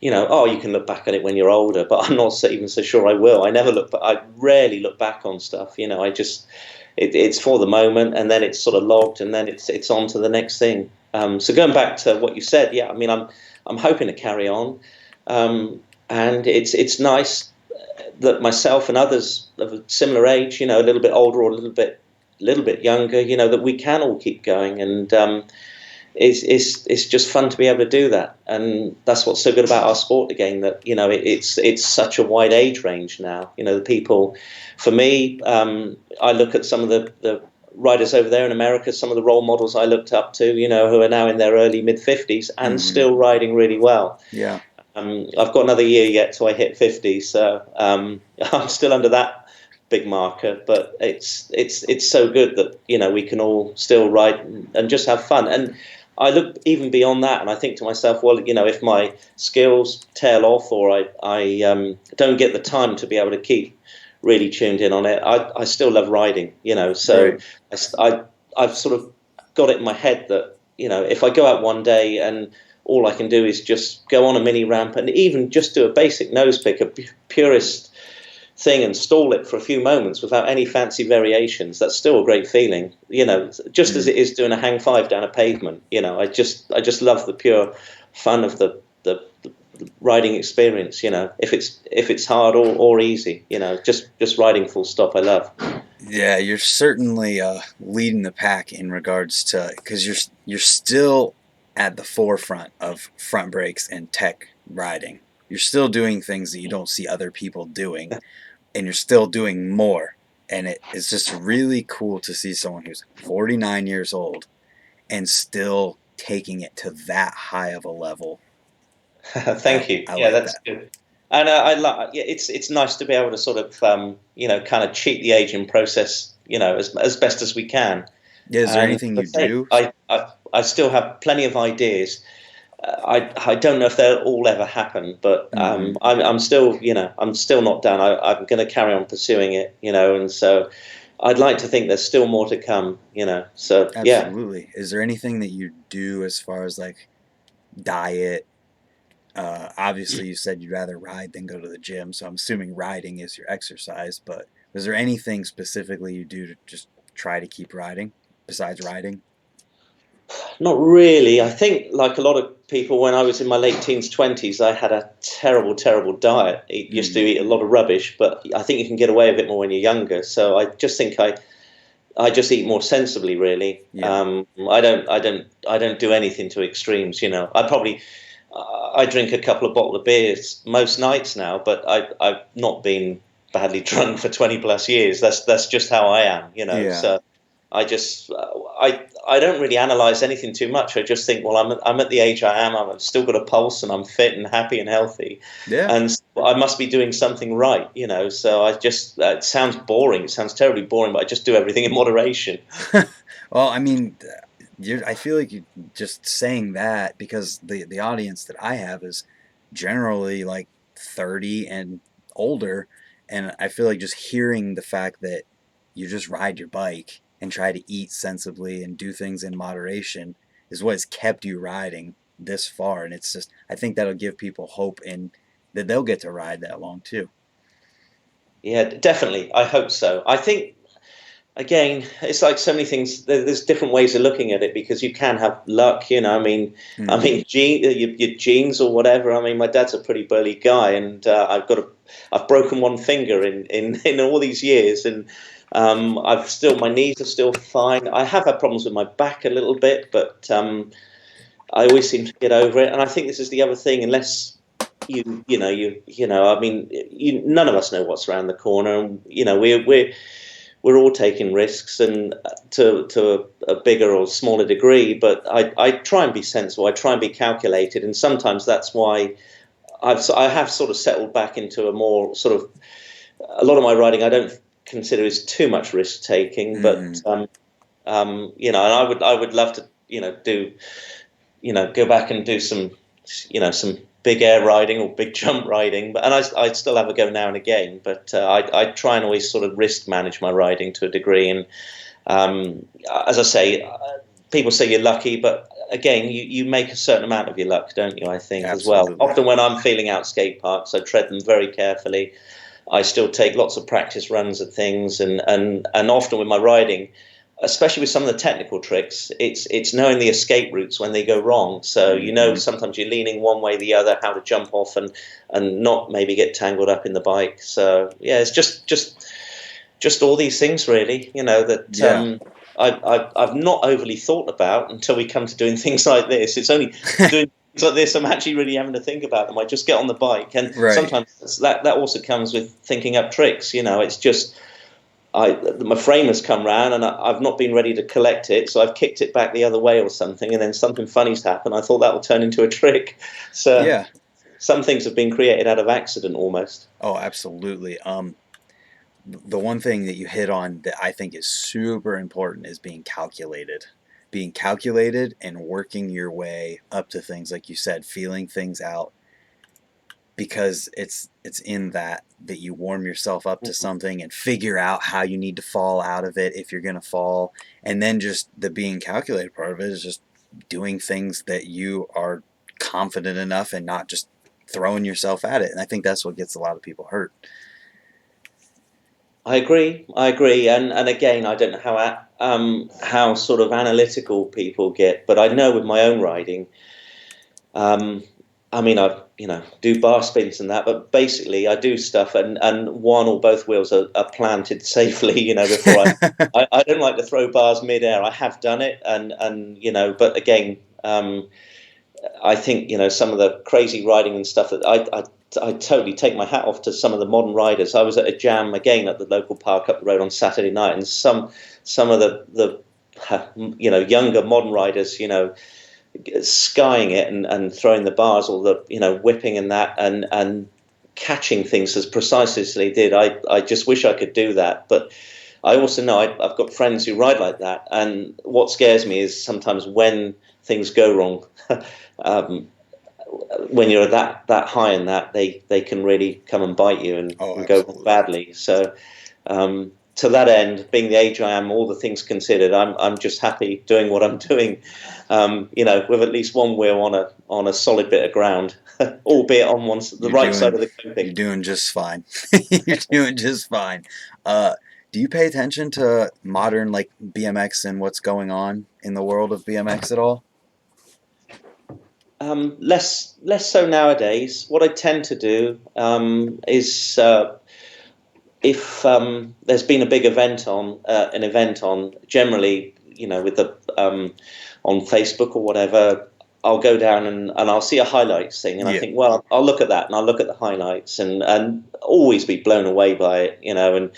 oh, you can look back at it when you're older, but I'm not even so sure I will. I never look, I rarely look back on stuff. I just it's for the moment, and then it's sort of logged, and then it's on to the next thing. So going back to what you said, yeah, I mean, I'm hoping to carry on, and it's nice that myself and others of a similar age, a little bit older or a little bit younger, that we can all keep going, and it's just fun to be able to do that, and that's what's so good about our sport again. That it's such a wide age range now. The people, for me, I look at some of the riders over there in America, some of the role models I looked up to, who are now in their early mid 50s and Mm-hmm. still riding really well. Yeah. I've got another year yet till I hit 50, so I'm still under that big marker. But it's so good that we can all still ride and just have fun. And I look even beyond that, and I think to myself, well, if my skills tail off, or I don't get the time to be able to keep really tuned in on it, I still love riding. Right. So I've sort of got it in my head that if I go out one day and all I can do is just go on a mini ramp and even just do a basic nose pick, a purest thing, and stall it for a few moments without any fancy variations. That's still a great feeling, just as Mm. it is doing a hang five down a pavement. I just love the pure fun of the riding experience. If it's hard or easy, just riding full stop. I love. Yeah, you're certainly leading the pack in regards to because you're still at the forefront of front brakes and tech riding. You're still doing things that you don't see other people doing, and you're still doing more. And it's just really cool to see someone who's 49 years old and still taking it to that high of a level. Thank you. I Yeah, like that's that. good. And I like. Yeah, it's nice to be able to sort of kind of cheat the aging process, as best as we can. Yeah, is there And anything you as I say, do? I still have plenty of ideas. I don't know if they'll all ever happen, but Mm-hmm. I'm still I'm still not done. I'm going to carry on pursuing it, and so I'd like to think there's still more to come. So yeah. Absolutely. Is there anything that you do as far as like diet? Obviously, you said you'd rather ride than go to the gym, so I'm assuming riding is your exercise. But Is there anything specifically you do to just try to keep riding besides riding? Not really. I think, like a lot of people, when I was in my late teens, 20s, I had a terrible, terrible diet. I used to Mm, eat a lot of rubbish, but I think you can get away with it more when you're younger. So I just think I just eat more sensibly, really. yeah. I don't do anything to extremes. I drink a couple of bottles of beers most nights now, but I've not been badly drunk for 20 plus years. That's just how I am, Yeah. So I just I don't really analyze anything too much. I just think, well, I'm at the age I am. I've still got a pulse, and I'm fit and happy and healthy, Yeah. and I must be doing something right. So I just it sounds boring. It sounds terribly boring, but I just do everything in moderation. Well, I mean, I feel like you just saying that because the audience that I have is generally like 30 and older, and I feel like just hearing the fact that you just ride your bike and try to eat sensibly and do things in moderation is what has kept you riding this far, and it's just I think that'll give people hope in that they'll get to ride that long too. Yeah, definitely. I hope so. I think again, it's like so many things. There's different ways of looking at it because you can have luck. Mm-hmm. Your genes or whatever. I mean, my dad's a pretty burly guy, and I've broken one finger in all these years, and my knees are still fine. I have had problems with my back a little bit, but I always seem to get over it. And I think this is the other thing, unless I mean, none of us know what's around the corner, and we're all taking risks and to a bigger or smaller degree. But I try and be sensible. I try and be calculated, and sometimes that's why I have sort of settled back into a more sort of a lot of my writing. I don't consider is too much risk taking, but Mm-hmm. and I would love to do go back and do some big air riding or big jump riding. But I still have a go now and again. But I try and always sort of risk manage my riding to a degree. And as I say, people say you're lucky, but again, you make a certain amount of your luck, don't you? I think as well. Absolutely. Often when I'm feeling out skate parks, I tread them very carefully. I still take lots of practice runs at things, and often with my riding, especially with some of the technical tricks, it's knowing the escape routes when they go wrong. So Mm-hmm. sometimes you're leaning one way or the other, how to jump off and not maybe get tangled up in the bike. So yeah, it's just all these things really, that Yeah. I've not overly thought about until we come to doing things like this. It's only doing things like this I'm actually really having to think about them. I just get on the bike, and Right. sometimes that also comes with thinking up tricks. It's just my frame has come round and I've not been ready to collect it, so I've kicked it back the other way or something, and then something funny's happened. I thought that will turn into a trick. So Yeah. some things have been created out of accident almost. Oh, absolutely. The one thing that you hit on that I think is super important is being calculated. Being calculated and working your way up to things like you said, feeling things out because it's in that you warm yourself up to something and figure out how you need to fall out of it if you're going to fall, and then just the being calculated part of it is just doing things that you are confident enough and not just throwing yourself at it, and I think that's what gets a lot of people hurt. I agree. I agree. And again, I don't know how sort of analytical people get, but I know with my own riding, um, I mean, I do bar spins and that, but basically I do stuff, and one or both wheels are planted safely. Before I don't like to throw bars midair. I have done it, and but again, I think some of the crazy riding and stuff that I totally take my hat off to some of the modern riders. I was at a jam again at the local park up the road on Saturday night, and some of the younger modern riders, skying it and throwing the bars or the whipping and that and catching things as precisely as they did. I just wish I could do that, but I also know I've got friends who ride like that, and what scares me is sometimes when things go wrong. um, when you're that high in that, they can really come and bite you and, Oh, and go absolutely. badly. So, um, to that end, being the age I am, all the things considered, I'm just happy doing what I'm doing. With at least one wheel on a solid bit of ground, albeit on the You're right side doing of the you're coping. doing just fine. You're doing just fine. Uh, do you pay attention to modern like BMX and what's going on in the world of BMX at all? Less so nowadays. What I tend to do is if there's been a big event on an event on generally, with the on Facebook or whatever, I'll go down and I'll see a highlights thing, and I Yeah. think, well, I'll look at that, and I'll look at the highlights, and always be blown away by it, and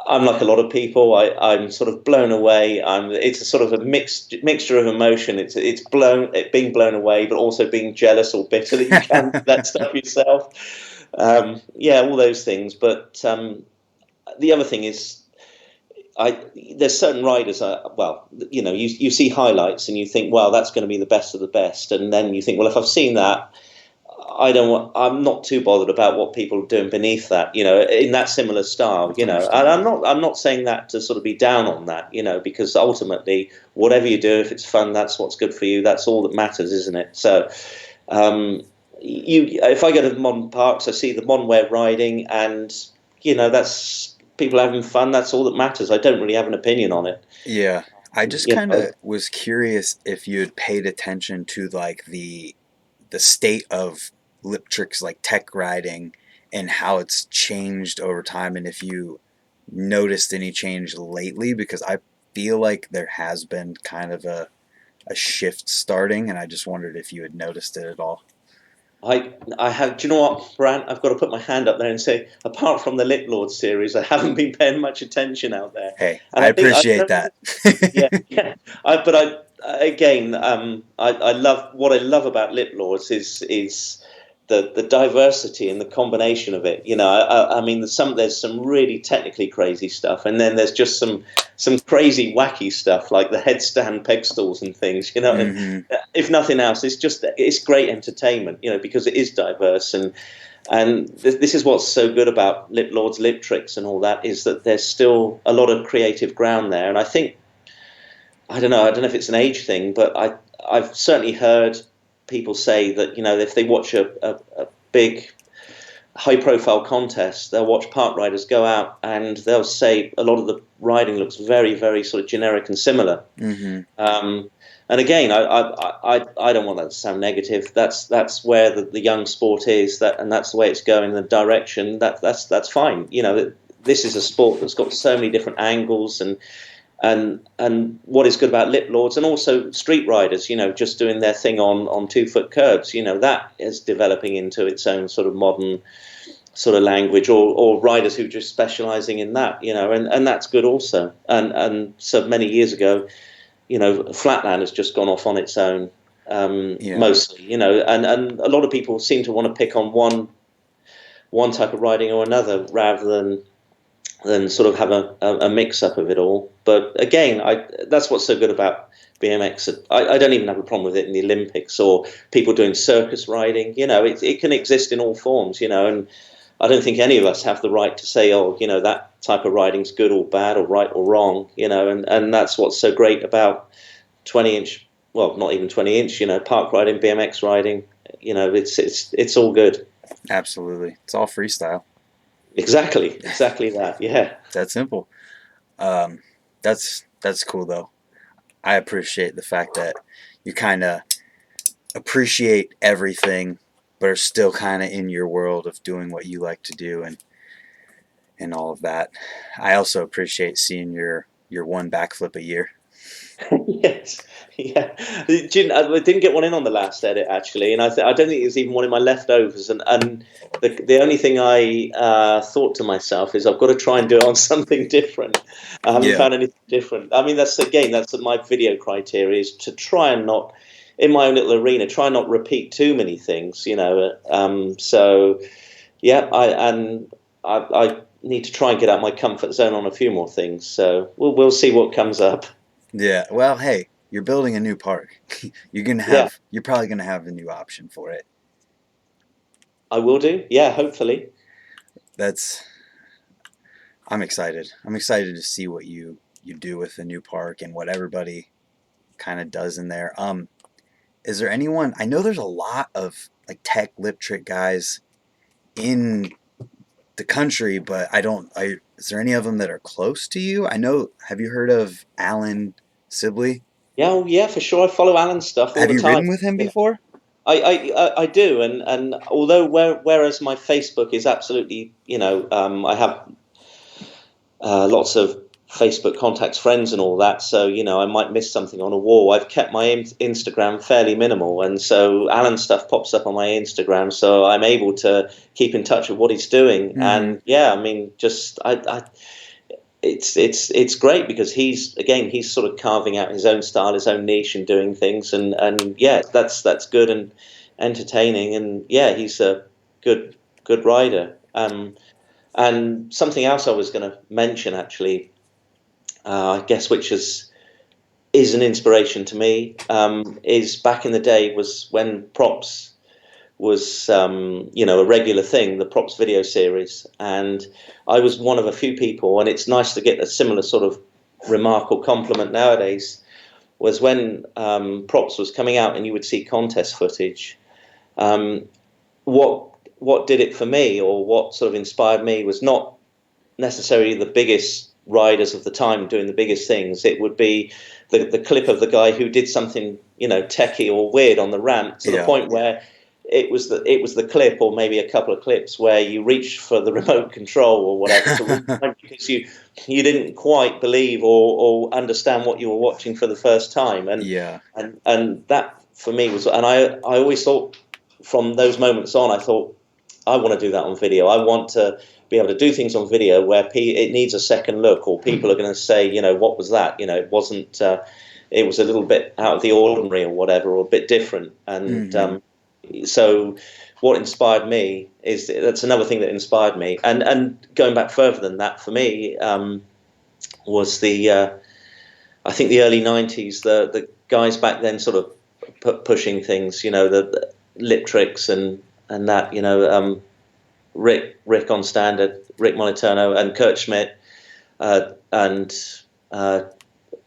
I'm like a lot of people. I'm sort of blown away. It's a sort of a mixture of emotion. It's being blown away, but also being jealous or bitter that you can't do that stuff yourself. Yeah, all those things. But the other thing is, there's certain riders. Well, you see highlights and you think, well, that's going to be the best of the best, and then you think, well, if I've seen that, I'm not too bothered about what people are doing beneath that, in that similar style, And Understandable. I'm not saying that to sort of be down on that, because ultimately, whatever you do, if it's fun, that's what's good for you. That's all that matters, isn't it? So, um, if I go to the modern parks, I see the modern way of riding, and that's people having fun. That's all that matters. I don't really have an opinion on it. Yeah. I just You kind know, of was curious if you had paid attention to like the state of lip tricks like tech riding and how it's changed over time and if you noticed any change lately because I feel like there has been kind of a shift starting and I just wondered if you had noticed it at all. I have. Do you know what, Brant? I've got to put my hand up there and say, apart from the Lip Lord series, I haven't been paying much attention out there, Hey, and I I think I appreciate don't. that. Yeah, yeah. But again, I love what I love about Lip Lords is the diversity and the combination of it. I mean, there's some really technically crazy stuff, and then there's just some crazy wacky stuff like the headstand peg stalls and things. And Hmm. if nothing else, it's great entertainment. Because it is diverse and this is what's so good about Lip Lords, Lip Tricks, and all that is that there's still a lot of creative ground there, and I think I don't know. I don't know if it's an age thing, but I've certainly heard people say that if they watch a big high profile contest, they'll watch park riders go out and they'll say a lot of the riding looks very very sort of generic and similar. Hmm. Um, and again, I don't want that to sound negative. That's where the young sport is, and that's the way it's going. The direction that's fine. This is a sport that's got so many different angles and what is good about lip lords and also street riders, just doing their thing on 2 foot curbs, that is developing into its own sort of modern sort of language, or riders who are just specializing in that, and that's good also. And so many years ago, flatland has just gone off on its own, Yeah. mostly, and a lot of people seem to want to pick on one type of riding or another rather than sort of have a mix up of it all. But again, that's what's so good about BMX. I don't even have a problem with it in the Olympics or people doing circus riding. It can exist in all forms. And I don't think any of us have the right to say, oh, that type of riding's good or bad or right or wrong. And that's what's so great about 20-inch. Well, not even 20-inch. Park riding, BMX riding. It's all good. Absolutely. It's all freestyle. Exactly that. Yeah. It's that simple. Um, that's cool though. I appreciate the fact that you kind of appreciate everything, but are still kind of in your world of doing what you like to do and all of that. I also appreciate seeing your one backflip a year. Yes, yeah. I didn't get one in on the last edit actually, and I don't think there's even one in my leftovers. And the only thing I thought to myself is I've got to try and do it on something different. I haven't Yeah, found anything different. I mean, that's my video criteria is to try and not in my own little arena try and not repeat too many things. So yeah, I need to try and get out my comfort zone on a few more things. So we'll see what comes up. yeah. Well, hey, you're building a new park. Yeah. You're probably gonna have a new option for it. I will do. Yeah, hopefully. That's I'm excited. I'm excited to see what you do with the new park and what everybody kind of does in there. Is there anyone? I know there's a lot of like tech lip trick guys in the country, but I don't. Is there any of them that are close to you? I know. Have you heard of Alan Sibley? Yeah, oh, yeah, for sure. I follow Alan's stuff all Have the you time. ridden with him You know, before? I do, and although whereas my Facebook is absolutely, I have lots of Facebook contacts, friends, and all that. So I might miss something on a wall. I've kept my Instagram fairly minimal, and so Alan's stuff pops up on my Instagram, so I'm able to keep in touch with what he's doing. Mm-hmm. And yeah, I mean, just it's great because he's sort of carving out his own style, his own niche, and doing things, and yeah, that's good and entertaining, and yeah, he's a good rider. And something else I was going to mention, actually, I guess, which is an inspiration to me, is back in the day was when props was a regular thing, the props video series, and I was one of a few people, and it's nice to get a similar sort of remark or compliment nowadays. Was when props was coming out, and you would see contest footage. Um, what did it for me, or what sort of inspired me, was not necessarily the biggest riders of the time doing the biggest things. It would be the clip of the guy who did something, techie or weird on the ramp, to the Yeah. point where it was the clip, or maybe a couple of clips, where you reached for the remote control or whatever to rewind because you didn't quite believe or understand what you were watching for the first time. and Yeah. and that for me was, and I always thought, from those moments on, I thought, I want to do that on video. I want to be able to do things on video where it needs a second look, or people are going to say, what was that? It wasn't. It was a little bit out of the ordinary, or whatever, or a bit different. And Mm-hmm. so, what inspired me is, that's another thing that inspired me. And going back further than that, for me, was the I think the early '90s. The guys back then sort of pushing things. The lip tricks and that. Rick on standard, Rick Moliterno, and Kurt Schmidt, and a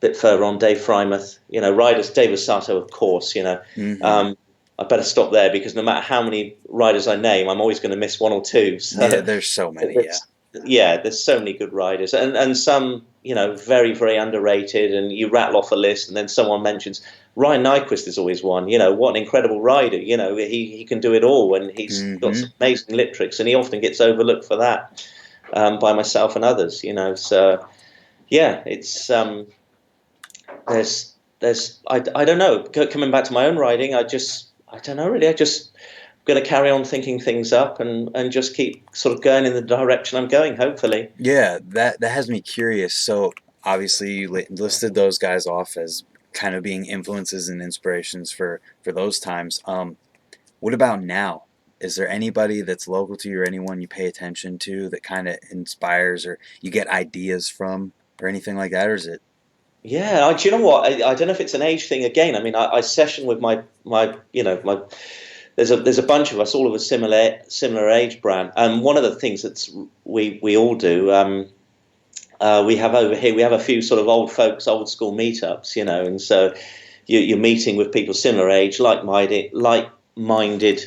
bit further on, Dave Frymouth. Riders, David Sato, of course. Mm-hmm. Um, I better stop there, because no matter how many riders I name, I'm always going to miss one or two. Yeah. So There's so many. Yeah. it's, yeah, there's so many good riders, and some, very, very underrated. And you rattle off a list, and then someone mentions Ryan Nyquist is always one. What an incredible rider! He can do it all, and he's got Mm-hmm. some amazing lip tricks, and he often gets overlooked for that, by myself and others. So yeah, it's there's I don't know. Coming back to my own riding, I don't know really. I just going to carry on thinking things up, and just keep sort of going in the direction I'm going, hopefully. Yeah. That has me curious. So obviously you listed those guys off as kind of being influences and inspirations for those times. What about now? Is there anybody that's local to you or anyone you pay attention to that kind of inspires or you get ideas from or anything like that? Or is it? Yeah, do you know what? I don't know if it's an age thing again. I mean, I session with my. There's a bunch of us, all of a similar age, brand, and one of the things that's we all do. We have over here, we have a few sort of old folks, old school meetups, and so you're meeting with people similar age, like minded,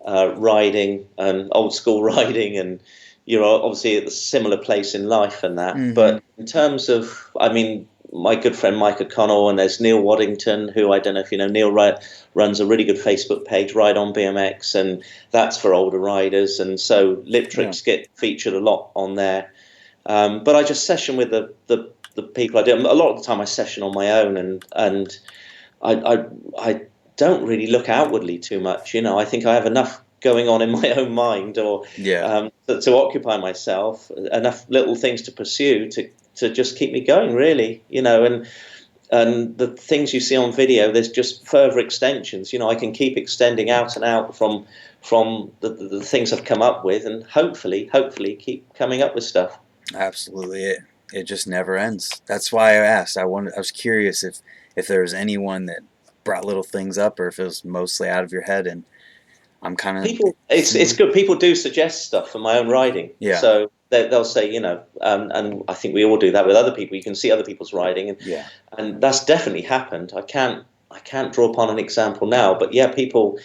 riding and old school riding, and you're obviously at a similar place in life and that. Mm-hmm. But in terms of, I mean, my good friend Mike O'Connell, and there's Neil Waddington, who, I don't know if you know. Neil runs a really good Facebook page, Ride on BMX, and that's for older riders, and so lip Yeah. tricks get featured a lot on there. But I just session with the people I do. A lot of the time I session on my own, and I, I, I don't really look outwardly too much. I think I have enough going on in my own mind, or Yeah. to occupy myself, enough little things to pursue to just keep me going, really. And the things you see on video, there's just further extensions. I can keep extending out and out from the things I've come up with, and hopefully keep coming up with stuff. Absolutely. It just never ends. That's why I asked. I was curious if there was anyone that brought little things up or if it was mostly out of your head. And I'm kind of People, it's similar. good. People do suggest stuff for my own writing, Yeah. so they'll say, and I think we all do that with other people. You can see other people's riding, Yeah. and that's definitely happened. I can't draw upon an example now, but yeah, people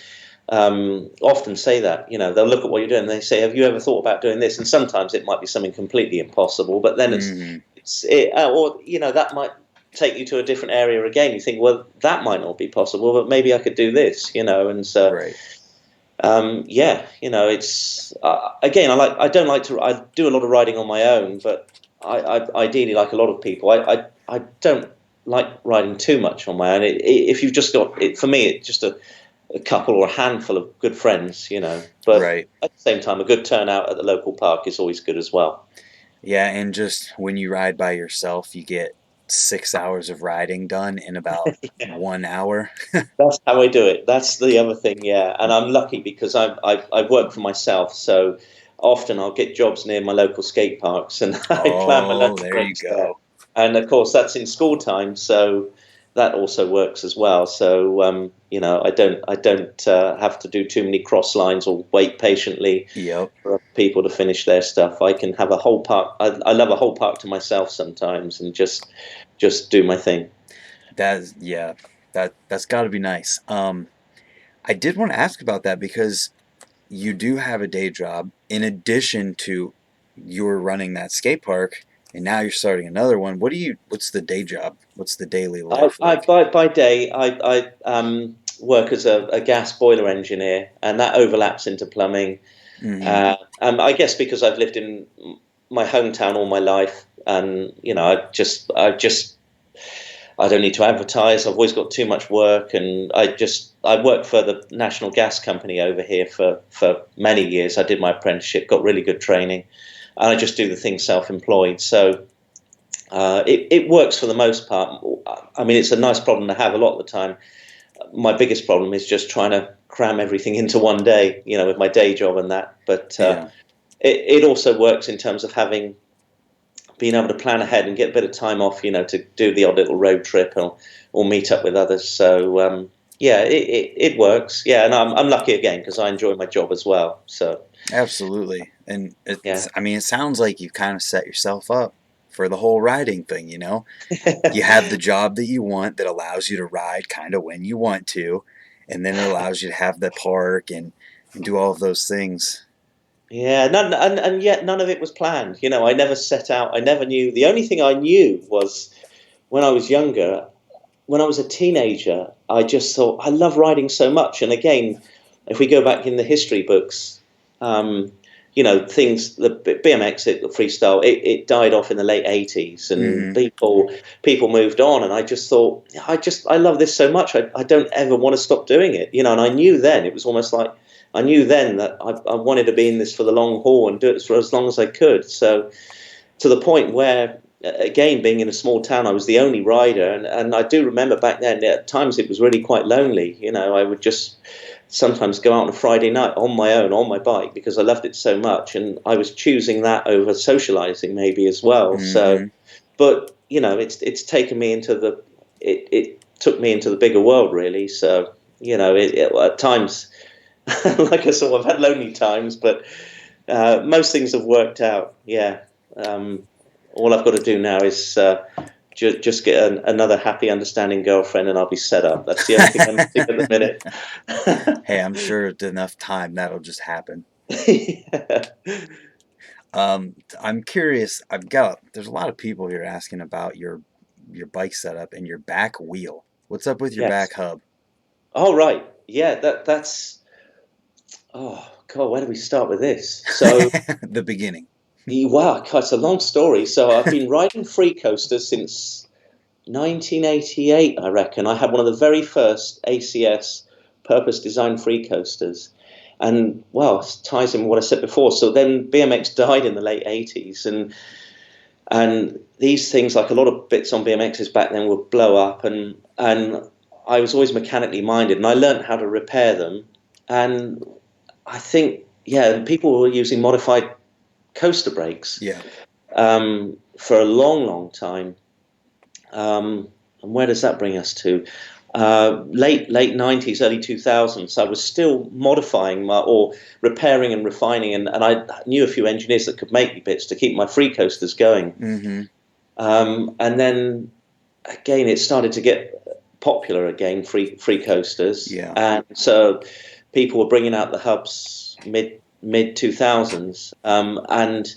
often say that. They'll look at what you're doing and they say, "Have you ever thought about doing this?" And sometimes it might be something completely impossible, but then Hmm. or that might take you to a different area again. You think, well, that might not be possible, but maybe I could do this, and so. Right. Yeah, it's again. I don't like to. I do a lot of riding on my own, but ideally, like a lot of people, I don't like riding too much on my own. If you've just got it, for me, it's just a couple or a handful of good friends. But Right. at the same time, a good turnout at the local park is always good as well. Yeah, and just when you ride by yourself, you get 6 hours of riding done in about Yeah. 1 hour. That's how I do it. That's the other thing, yeah. And I'm lucky because I work for myself, so often I'll get jobs near my local skate parks, and I plan my Oh, lunch there you breaks there. go. And of course, that's in school time, so that also works as well. So I don't have to do too many cross lines or wait patiently Yep. for other people to finish their stuff. I can have a whole park. I love a whole park to myself sometimes, and just do my thing. That's yeah. That's got to be nice. I did want to ask about that because you do have a day job in addition to you're running that skate park, and now you're starting another one. What's the day job? What's the daily I, life I like? by day I work as a gas boiler engineer, and that overlaps into plumbing. Hmm. I guess because I've lived in my hometown all my life, and I don't need to advertise. I've always got too much work, and I worked for the national gas company over here for many years. I did my apprenticeship, got really good training, and I just do the thing self-employed. So it works for the most part. I mean, it's a nice problem to have a lot of the time. My biggest problem is just trying to cram everything into one day, with my day job and that. But Yeah. it also works in terms of being able to plan ahead and get a bit of time off, to do the odd little road trip or meet up with others. So yeah, it works. Yeah, and I'm lucky again because I enjoy my job as well. So Absolutely. And yeah. I mean, it sounds like you've kind of set yourself up for the whole riding thing, you know? You have the job that you want that allows you to ride kind of when you want to, and then it allows you to have the park and do all of those things. Yeah, and yet none of it was planned. I never set out. I never knew. The only thing I knew was when I was younger, when I was a teenager, I just thought I love riding so much. And again, if we go back in the history books, um, things the BMX, the freestyle, it died off in the late '80s, and Hmm. people moved on. And I just thought, I love this so much. I don't ever want to stop doing it. And I knew then it was almost like I knew then that I wanted to be in this for the long haul and do it for as long as I could. So to the point where, again, being in a small town, I was the only rider, and I do remember back then at times it was really quite lonely. I would just sometimes go out on a Friday night on my own on my bike because I loved it so much, and I was choosing that over socializing maybe as well. So, Hmm. but it's taken me into it took me into the bigger world really. So at times, like I said, I've had lonely times, but most things have worked out. Yeah. Um, all I've got to do now is just get another happy, understanding girlfriend, and I'll be set up. That's the only thing I'm missing at the minute. Hey, I'm sure with enough time that'll just happen. Yeah. I'm curious. There's a lot of people here asking about your bike setup and your back wheel. What's up with your back Yes. hub? All right. Yeah. That's. Oh God, where do we start with this? So, The beginning. wow, God, it's a long story. So I've been riding free coasters since 1988, I reckon. I had one of the very first ACS purpose designed free coasters. And well, it ties in with what I said before. So then BMX died in the late 80s, and these things, like a lot of bits on BMXs back then, would blow up, and I was always mechanically minded, and I learned how to repair them. And I think, yeah, people were using modified coaster brakes Yeah. for a long, long time. And where does that bring us to? late 90s, early 2000s. I was still modifying or repairing and refining, and I knew a few engineers that could make me bits to keep my free coasters going. Mm-hmm. And then again, it started to get popular again, free coasters, Yeah. and so people were bringing out the hubs mid 2000s, and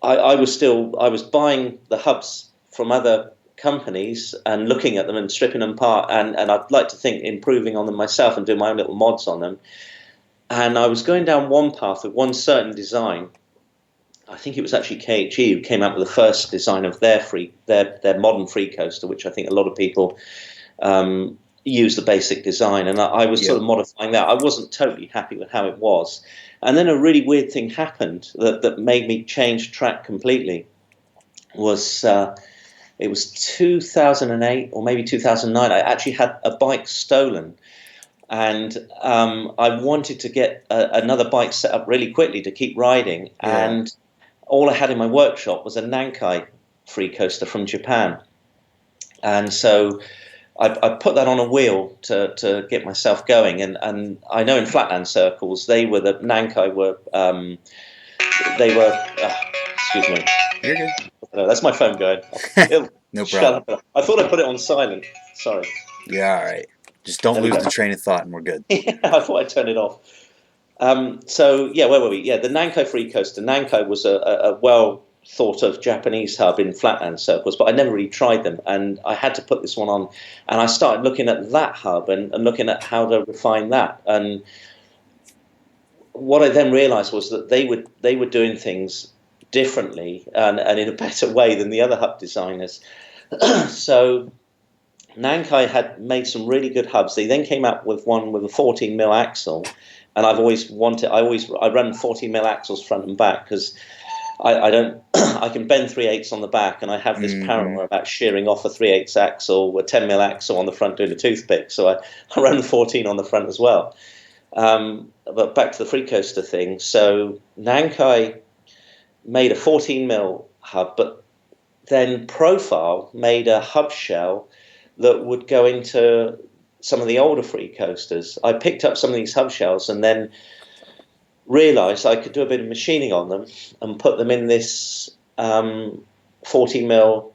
I was buying the hubs from other companies and looking at them and stripping them apart, and I'd like to think improving on them myself and doing my own little mods on them. And I was going down one path with one certain design. I think it was actually KHE who came out with the first design of their modern free coaster, which I think a lot of people use the basic design. And I was sort Yep. of modifying that. I wasn't totally happy with how it was. And then a really weird thing happened that made me change track completely. Was It was 2008 or maybe 2009. I actually had a bike stolen, and I wanted to get another bike set up really quickly to keep riding. Yeah. And all I had in my workshop was a Nankai free coaster from Japan. And so I put that on a wheel to get myself going. And I know in flatland circles, the Nankai were, they were, excuse me, You're good. that's my phone going. No Shut problem. up. I thought I put it on silent. Sorry. Yeah, all right. Just don't There we lose go. the train of thought, and we're good. Yeah, I thought I'd turn it off. So yeah, where were we? Yeah, the Nankai Free Coaster. Nankai was a well thought of Japanese hub in flatland circles, but I never really tried them, and I had to put this one on, and I started looking at that hub and looking at how to refine that. And what I then realised was that they were doing things differently and in a better way than the other hub designers. So Nankai had made some really good hubs. They then came out with one with a 14 mil axle, and I run 14 mil axles front and back because I don't I can bend 3/8 on the back, and I have this Mm-hmm. paranoia about shearing off a 3/8 axle, a 10 mil axle on the front doing a toothpick. So I run 14 on the front as well. But back to the free coaster thing. So Nankai made a 14 mil hub, but then Profile made a hub shell that would go into some of the older free coasters. I picked up some of these hub shells and then realized I could do a bit of machining on them and put them in this 40 mil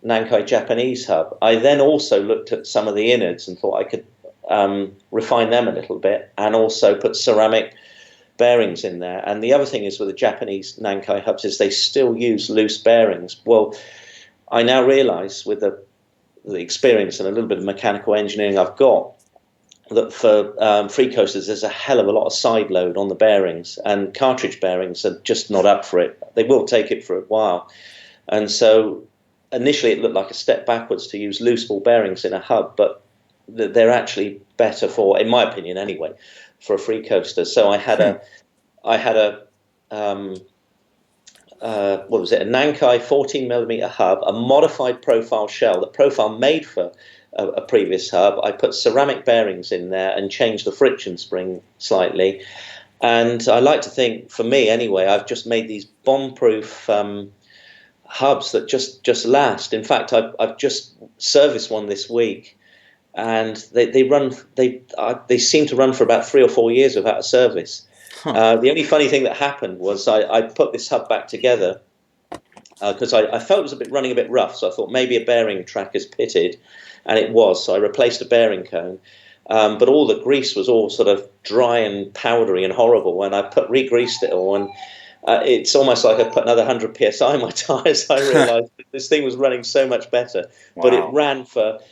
Nankai Japanese hub. I then also looked at some of the innards and thought I could refine them a little bit and also put ceramic bearings in there. And the other thing is with the Japanese Nankai hubs is they still use loose bearings. Well, I now realize with the experience and a little bit of mechanical engineering I've got, that for free coasters there's a hell of a lot of side load on the bearings, and cartridge bearings are just not up for it. They will take it for a while, and so initially it looked like a step backwards to use loose ball bearings in a hub, but they're actually better for, in my opinion anyway, for a free coaster. So I had a what was it? A Nankai 14 millimeter hub, a modified profile shell. The profile made for a previous hub. I put ceramic bearings in there and changed the friction spring slightly. And I like to think, for me anyway, I've just made these bomb-proof hubs that just last. In fact, I've just serviced one this week, and they seem to run for about 3 or 4 years without a service. Huh. The only funny thing that happened was I put this hub back together because I felt it was running a bit rough, so I thought maybe a bearing track is pitted, and it was. So I replaced a bearing cone, but all the grease was all sort of dry and powdery and horrible, and I re-greased it all, and it's almost like I put another 100 psi in my tires. I realised that this thing was running so much better, but Wow.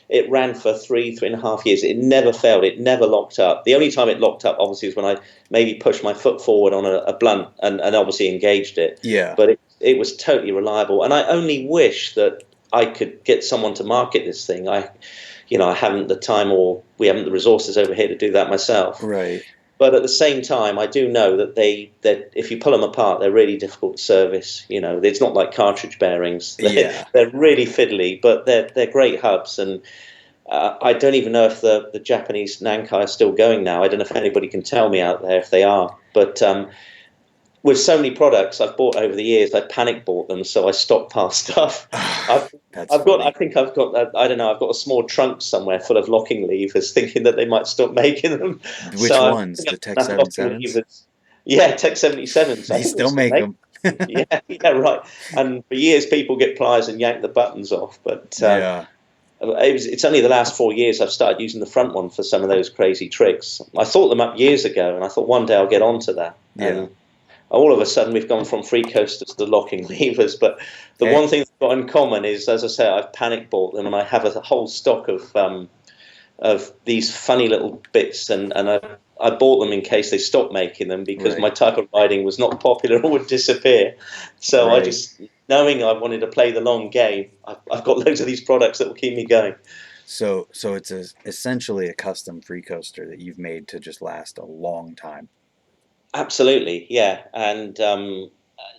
it ran for 3.5 years. It never failed. It never locked up. The only time it locked up, obviously, is when I maybe pushed my foot forward on a blunt and obviously engaged it. Yeah. But it was totally reliable, and I only wish that I could get someone to market this thing. I haven't the time, or we haven't the resources over here to do that myself. Right. But at the same time, I do know that that if you pull them apart, they're really difficult to service. It's not like cartridge bearings. Yeah. They're really fiddly, but they're great hubs. And I don't even know if the Japanese Nankai are still going now. I don't know if anybody can tell me out there if they are. But with so many products I've bought over the years, I panic bought them, so I stockpile stuff. I've That's I've got, I funny. think I've got, I don't know, I've got a small trunk somewhere full of locking levers, thinking that they might stop making them. Which So I ones? think The I've Tech got enough locking 77s? levers. Yeah, Tech 77s. I They think they still still make make them. them. Yeah, yeah, right. And for years, people get pliers and yank the buttons off, but Yeah. it's only the last 4 years I've started using the front one for some of those crazy tricks. I thought them up years ago, and I thought one day I'll get onto that. Yeah. And all of a sudden, we've gone from free coasters to locking levers. But the Hey, one thing that's got in common is, as I say, I've panic bought them, and I have a whole stock of these funny little bits, and I bought them in case they stopped making them because my right. type of riding was not popular or would disappear. So I Right. just, knowing I wanted to play the long game, I've got loads of these products that will keep me going. So it's essentially a custom free coaster that you've made to just last a long time. Absolutely, yeah, and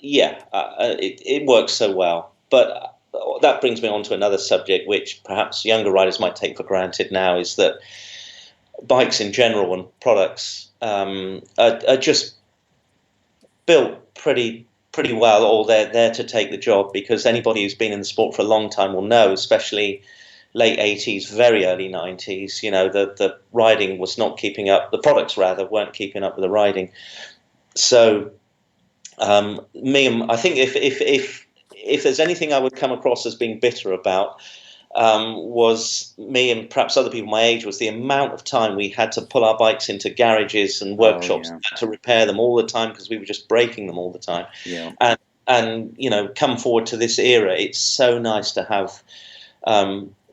yeah, it works so well. But that brings me on to another subject, which perhaps younger riders might take for granted now, is that bikes in general and products are just built pretty well, or they're there to take the job. Because anybody who's been in the sport for a long time will know, especially late 80s, very early 90s, the riding was not keeping up. The products rather weren't keeping up with the riding. So I think if there's anything I would come across as being bitter about, was me and perhaps other people my age, was the amount of time we had to pull our bikes into garages and Oh workshops, yeah. had to repair them all the time because we were just breaking them all the time. Yeah. And come forward to this era, it's so nice to have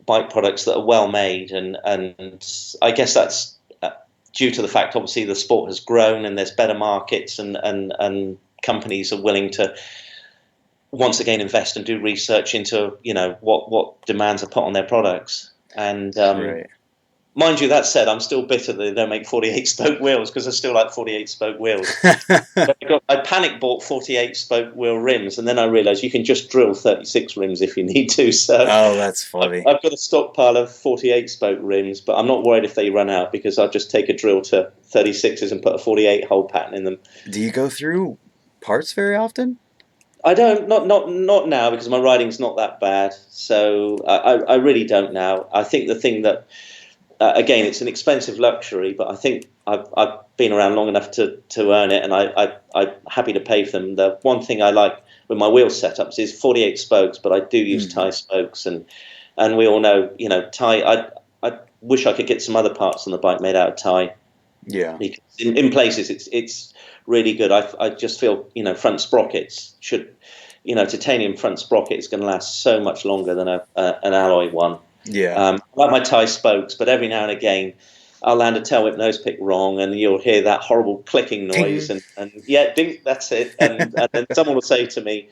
bike products that are well made, and I guess that's due to the fact, obviously, the sport has grown and there's better markets, and companies are willing to once again invest and do research into what demands are put on their products. And Right. mind you, that said, I'm still bitter that they don't make 48 spoke wheels because I still like 48 spoke wheels. I panic bought 48 spoke wheel rims, and then I realised you can just drill 36 rims if you need to. So Oh, that's funny. I've got a stockpile of 48 spoke rims, but I'm not worried if they run out because I'll just take a drill to 36s and put a 48 hole pattern in them. Do you go through parts very often? I don't, not now because my riding's not that bad. So I really don't now. I think the thing that again, it's an expensive luxury, but I think I've been around long enough to earn it, and I'm happy to pay for them. The one thing I like with my wheel setups is 48 spokes, but I do use Hmm. tie spokes, and we all know, tie. I wish I could get some other parts on the bike made out of tie, Yeah. because in places it's really good. I just feel front sprockets should, titanium front sprocket is going to last so much longer than an alloy one. Yeah. I like my tie spokes, but every now and again I'll land a tail whip nose pick wrong, and you'll hear that horrible clicking noise, Ting. and yeah, ding, that's it. And then someone will say to me,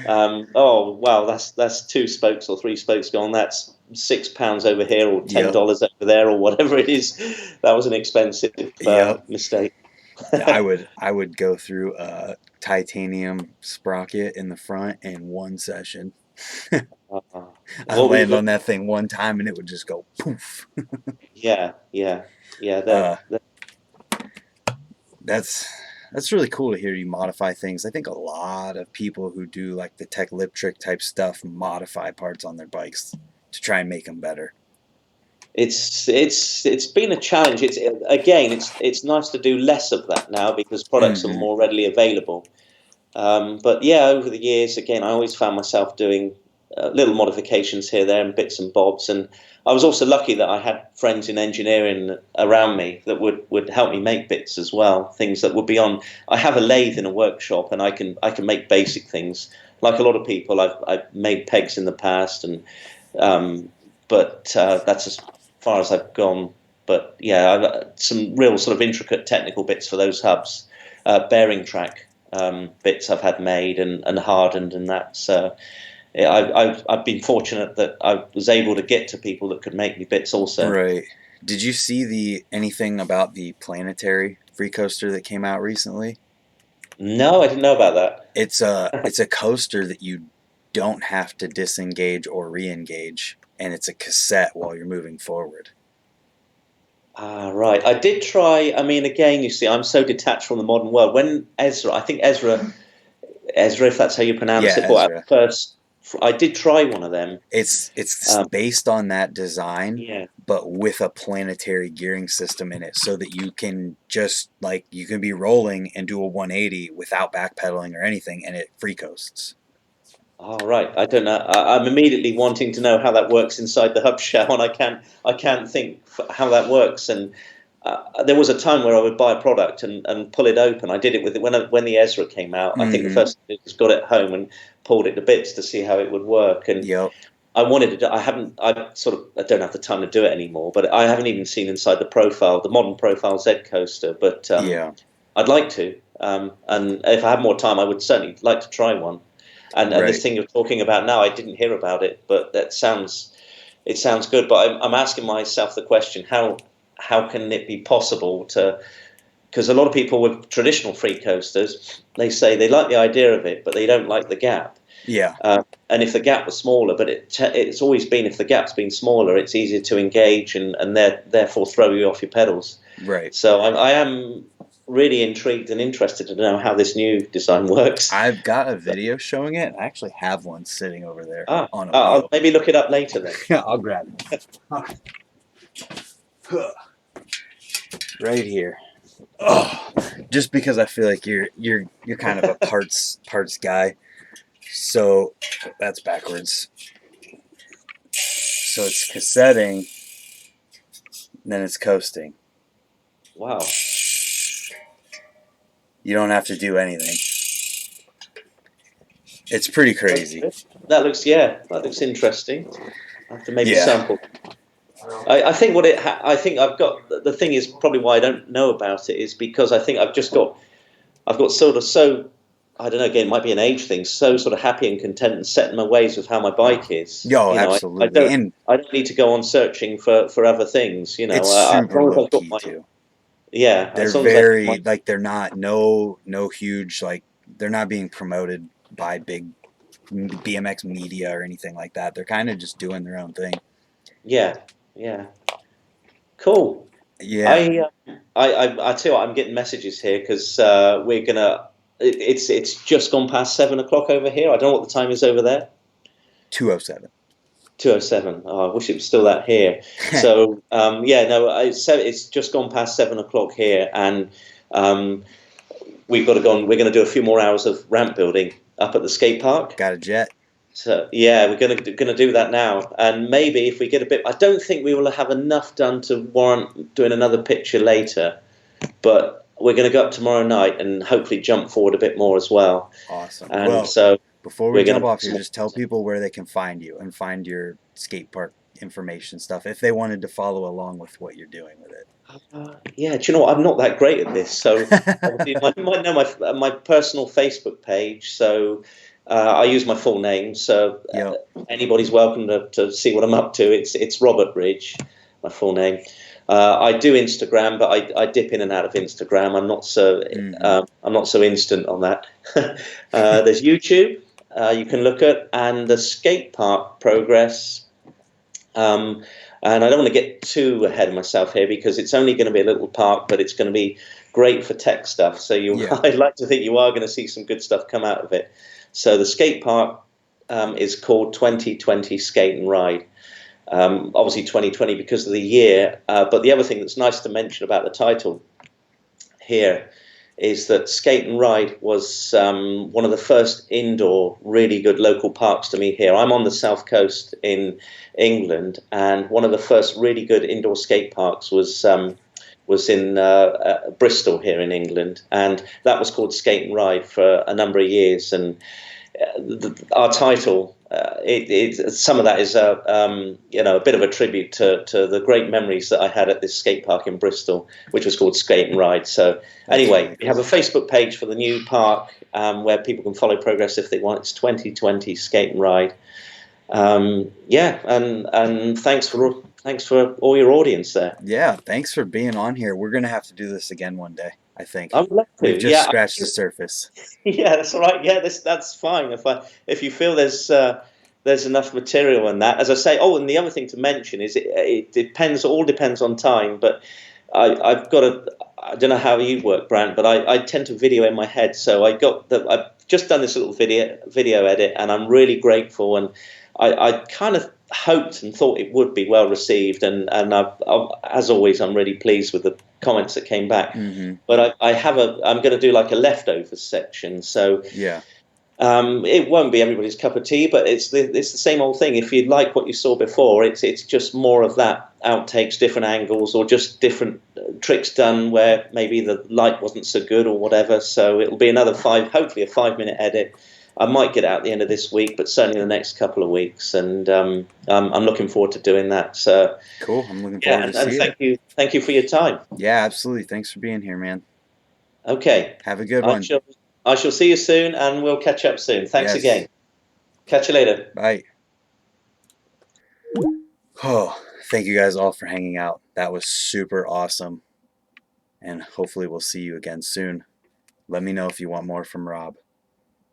"Oh, wow, that's two spokes or three spokes gone. That's £6 over here, or ten Yep. dollars over there, or whatever it is." That was an expensive Yep. mistake. I would go through a titanium sprocket in the front in one session. Uh, I'd what were you land doing? on that thing one time and it would just go poof. Yeah, yeah, yeah. Uh, that's that's really cool to hear you modify things. I think a lot of people who do like the tech lip trick type stuff modify parts on their bikes to try and make them better. It's been a challenge. It's nice to do less of that now because products are Hmm. more readily available. But yeah, over the years, again, I always found myself doing little modifications here, there, and bits and bobs. And I was also lucky that I had friends in engineering around me that would help me make bits as well. Things that would be on. I have a lathe in a workshop, and I can make basic things. Like a lot of people, I've made pegs in the past, and um, but that's as far as I've gone. But yeah, I've got some real sort of intricate technical bits for those hubs, bearing track bits I've had made and hardened, and that. So yeah, I've been fortunate that I was able to get to people that could make me bits also. Right. Did you see the anything about the planetary free coaster that came out recently? No, I didn't know about that. It's a coaster that you don't have to disengage or re-engage, and it's a cassette while you're moving forward. Ah, right. I did try. I mean, again, you see, I'm so detached from the modern world. When Ezra, I think Ezra, if that's how you pronounce Yeah, it, but Ezra. first, I did try one of them. It's Um, based on that design, yeah. but with a planetary gearing system in it, so that you can just like you can be rolling and do a 180 without backpedaling or anything, and it free coasts. All right. I don't know. I'm immediately wanting to know how that works inside the hub shell, and I can't think how that works. And there was a time where I would buy a product and pull it open. I did it with it when the Ezra came out. I think the Mm-hmm. first thing I did was got it home and pulled it to bits to see how it would work. And Yep. I wanted to. I haven't. I don't have the time to do it anymore. But I haven't even seen inside the profile, the modern profile Z coaster. But Yeah. I'd like to. And if I had more time, I would certainly like to try one. And this Right. thing you're talking about now, I didn't hear about it, but it sounds good. But I'm asking myself the question: how can it be possible to? Because a lot of people with traditional free coasters, they say they like the idea of it, but they don't like the gap. Yeah. And if the gap was smaller, but it's always been if the gap's been smaller, it's easier to engage and therefore throw you off your pedals. Right. So I am really intrigued and interested to know how this new design works. I've got a video showing it. I actually have one sitting over there on a I'll wheel. maybe look it up later then. I'll grab it. Right here. Oh, just because I feel like you're kind of a parts guy. So that's backwards. So it's cassetting, then it's coasting. Wow. You don't have to do anything. It's pretty crazy. That looks interesting. I have to maybe Yeah. sample. I think I think I've got the thing is probably why I don't know about it is because I think I've got sort of so I don't know again it might be an age thing so sort of happy and content and set in my ways with how my bike is. Yo, You know, absolutely. And I don't need to go on searching for other things. You know, it's as super long as low I've got key my too. yeah, They're as long as I have my very like they're not no huge like they're not being promoted by big BMX media or anything like that. They're kind of just doing their own thing. yeah yeah cool. Yeah. I tell you what, I'm getting messages here because we're gonna. It's just gone past 7 o'clock over here. I don't know what the time is over there. 207. 2:07. Oh, I wish it was still that here. So yeah, no, it's just gone past 7 o'clock here, and um, we've got to go. We're going to do a few more hours of ramp building up at the skate park. Got a jet. So yeah, we're going to do that now, and maybe if we get a bit, I don't think we will have enough done to warrant doing another picture later. But we're going to go up tomorrow night and hopefully jump forward a bit more as well. Awesome. And Well, so before we we're going jump to off here, just tell people where they can find you and find your skate park information stuff if they wanted to follow along with what you're doing with yeah, do you know what? I'm not that great at this. So obviously, it. you might know my personal Facebook page. So I use my full name. So Yep. anybody's welcome to see what I'm up to. It's Robert Ridge, my full name. I do Instagram, but I dip in and out of Instagram. Mm-hmm. I'm not so instant on that. There's YouTube you can look at, and the skate park progress. Um, and I don't want to get too ahead of myself here because it's only going to be a little park, but it's going to be great for tech stuff. So Yeah. I'd like to think you are going to see some good stuff come out of it. So the skate park is called 2020 Skate and Ride. Obviously 2020 because of the year. But the other thing that's nice to mention about the title here is that Skate and Ride was one of the first indoor really good local parks to me here. I'm on the south coast in England, and one of the first really good indoor skate parks was in Bristol here in England, and that was called Skate and Ride for a number of years. And our title, some of that is a bit of a tribute to the great memories that I had at this skate park in Bristol, which was called Skate and Ride. So That's anyway, really we have a cool. Facebook page for the new park where people can follow progress if they want. It's 2020 Skate and Ride. Yeah, and thanks for all your audience there. Yeah. Thanks for being on here. We're gonna have to do this again one day. I I think would love we've to. just Yeah, scratched the surface. yeah, that's all right. Yeah, that's fine. If you feel there's enough material in that, as I say. Oh, and the other thing to mention is it depends. All depends on time. But I've got a. I don't know how you work, Brant, but I tend to video in my head. So I've just done this little video edit, and I'm really grateful. And I kind of hoped and thought it would be well received, and as always, I'm really pleased with the comments that came back. Mm-hmm. But I'm going to do like a leftovers section. So Yeah. it won't be everybody's cup of tea, but it's the same old thing. If you like what you saw before, it's just more of that outtakes, different angles, or just different tricks done where maybe the light wasn't so good or whatever. So it'll be another hopefully a 5 minute edit. I might get out at the end of this week, but certainly the next couple of weeks, and I'm looking forward to doing that. So Cool. I'm looking yeah, forward to and see it. thank you for your time. Yeah, absolutely. Thanks for being here, man. Okay, Have a good I one. shall I shall see you soon, and we'll catch up soon. Thanks Yes. again. Catch you later. Bye. Oh, thank you guys all for hanging out. That was super awesome. And hopefully we'll see you again soon. Let me know if you want more from Rob.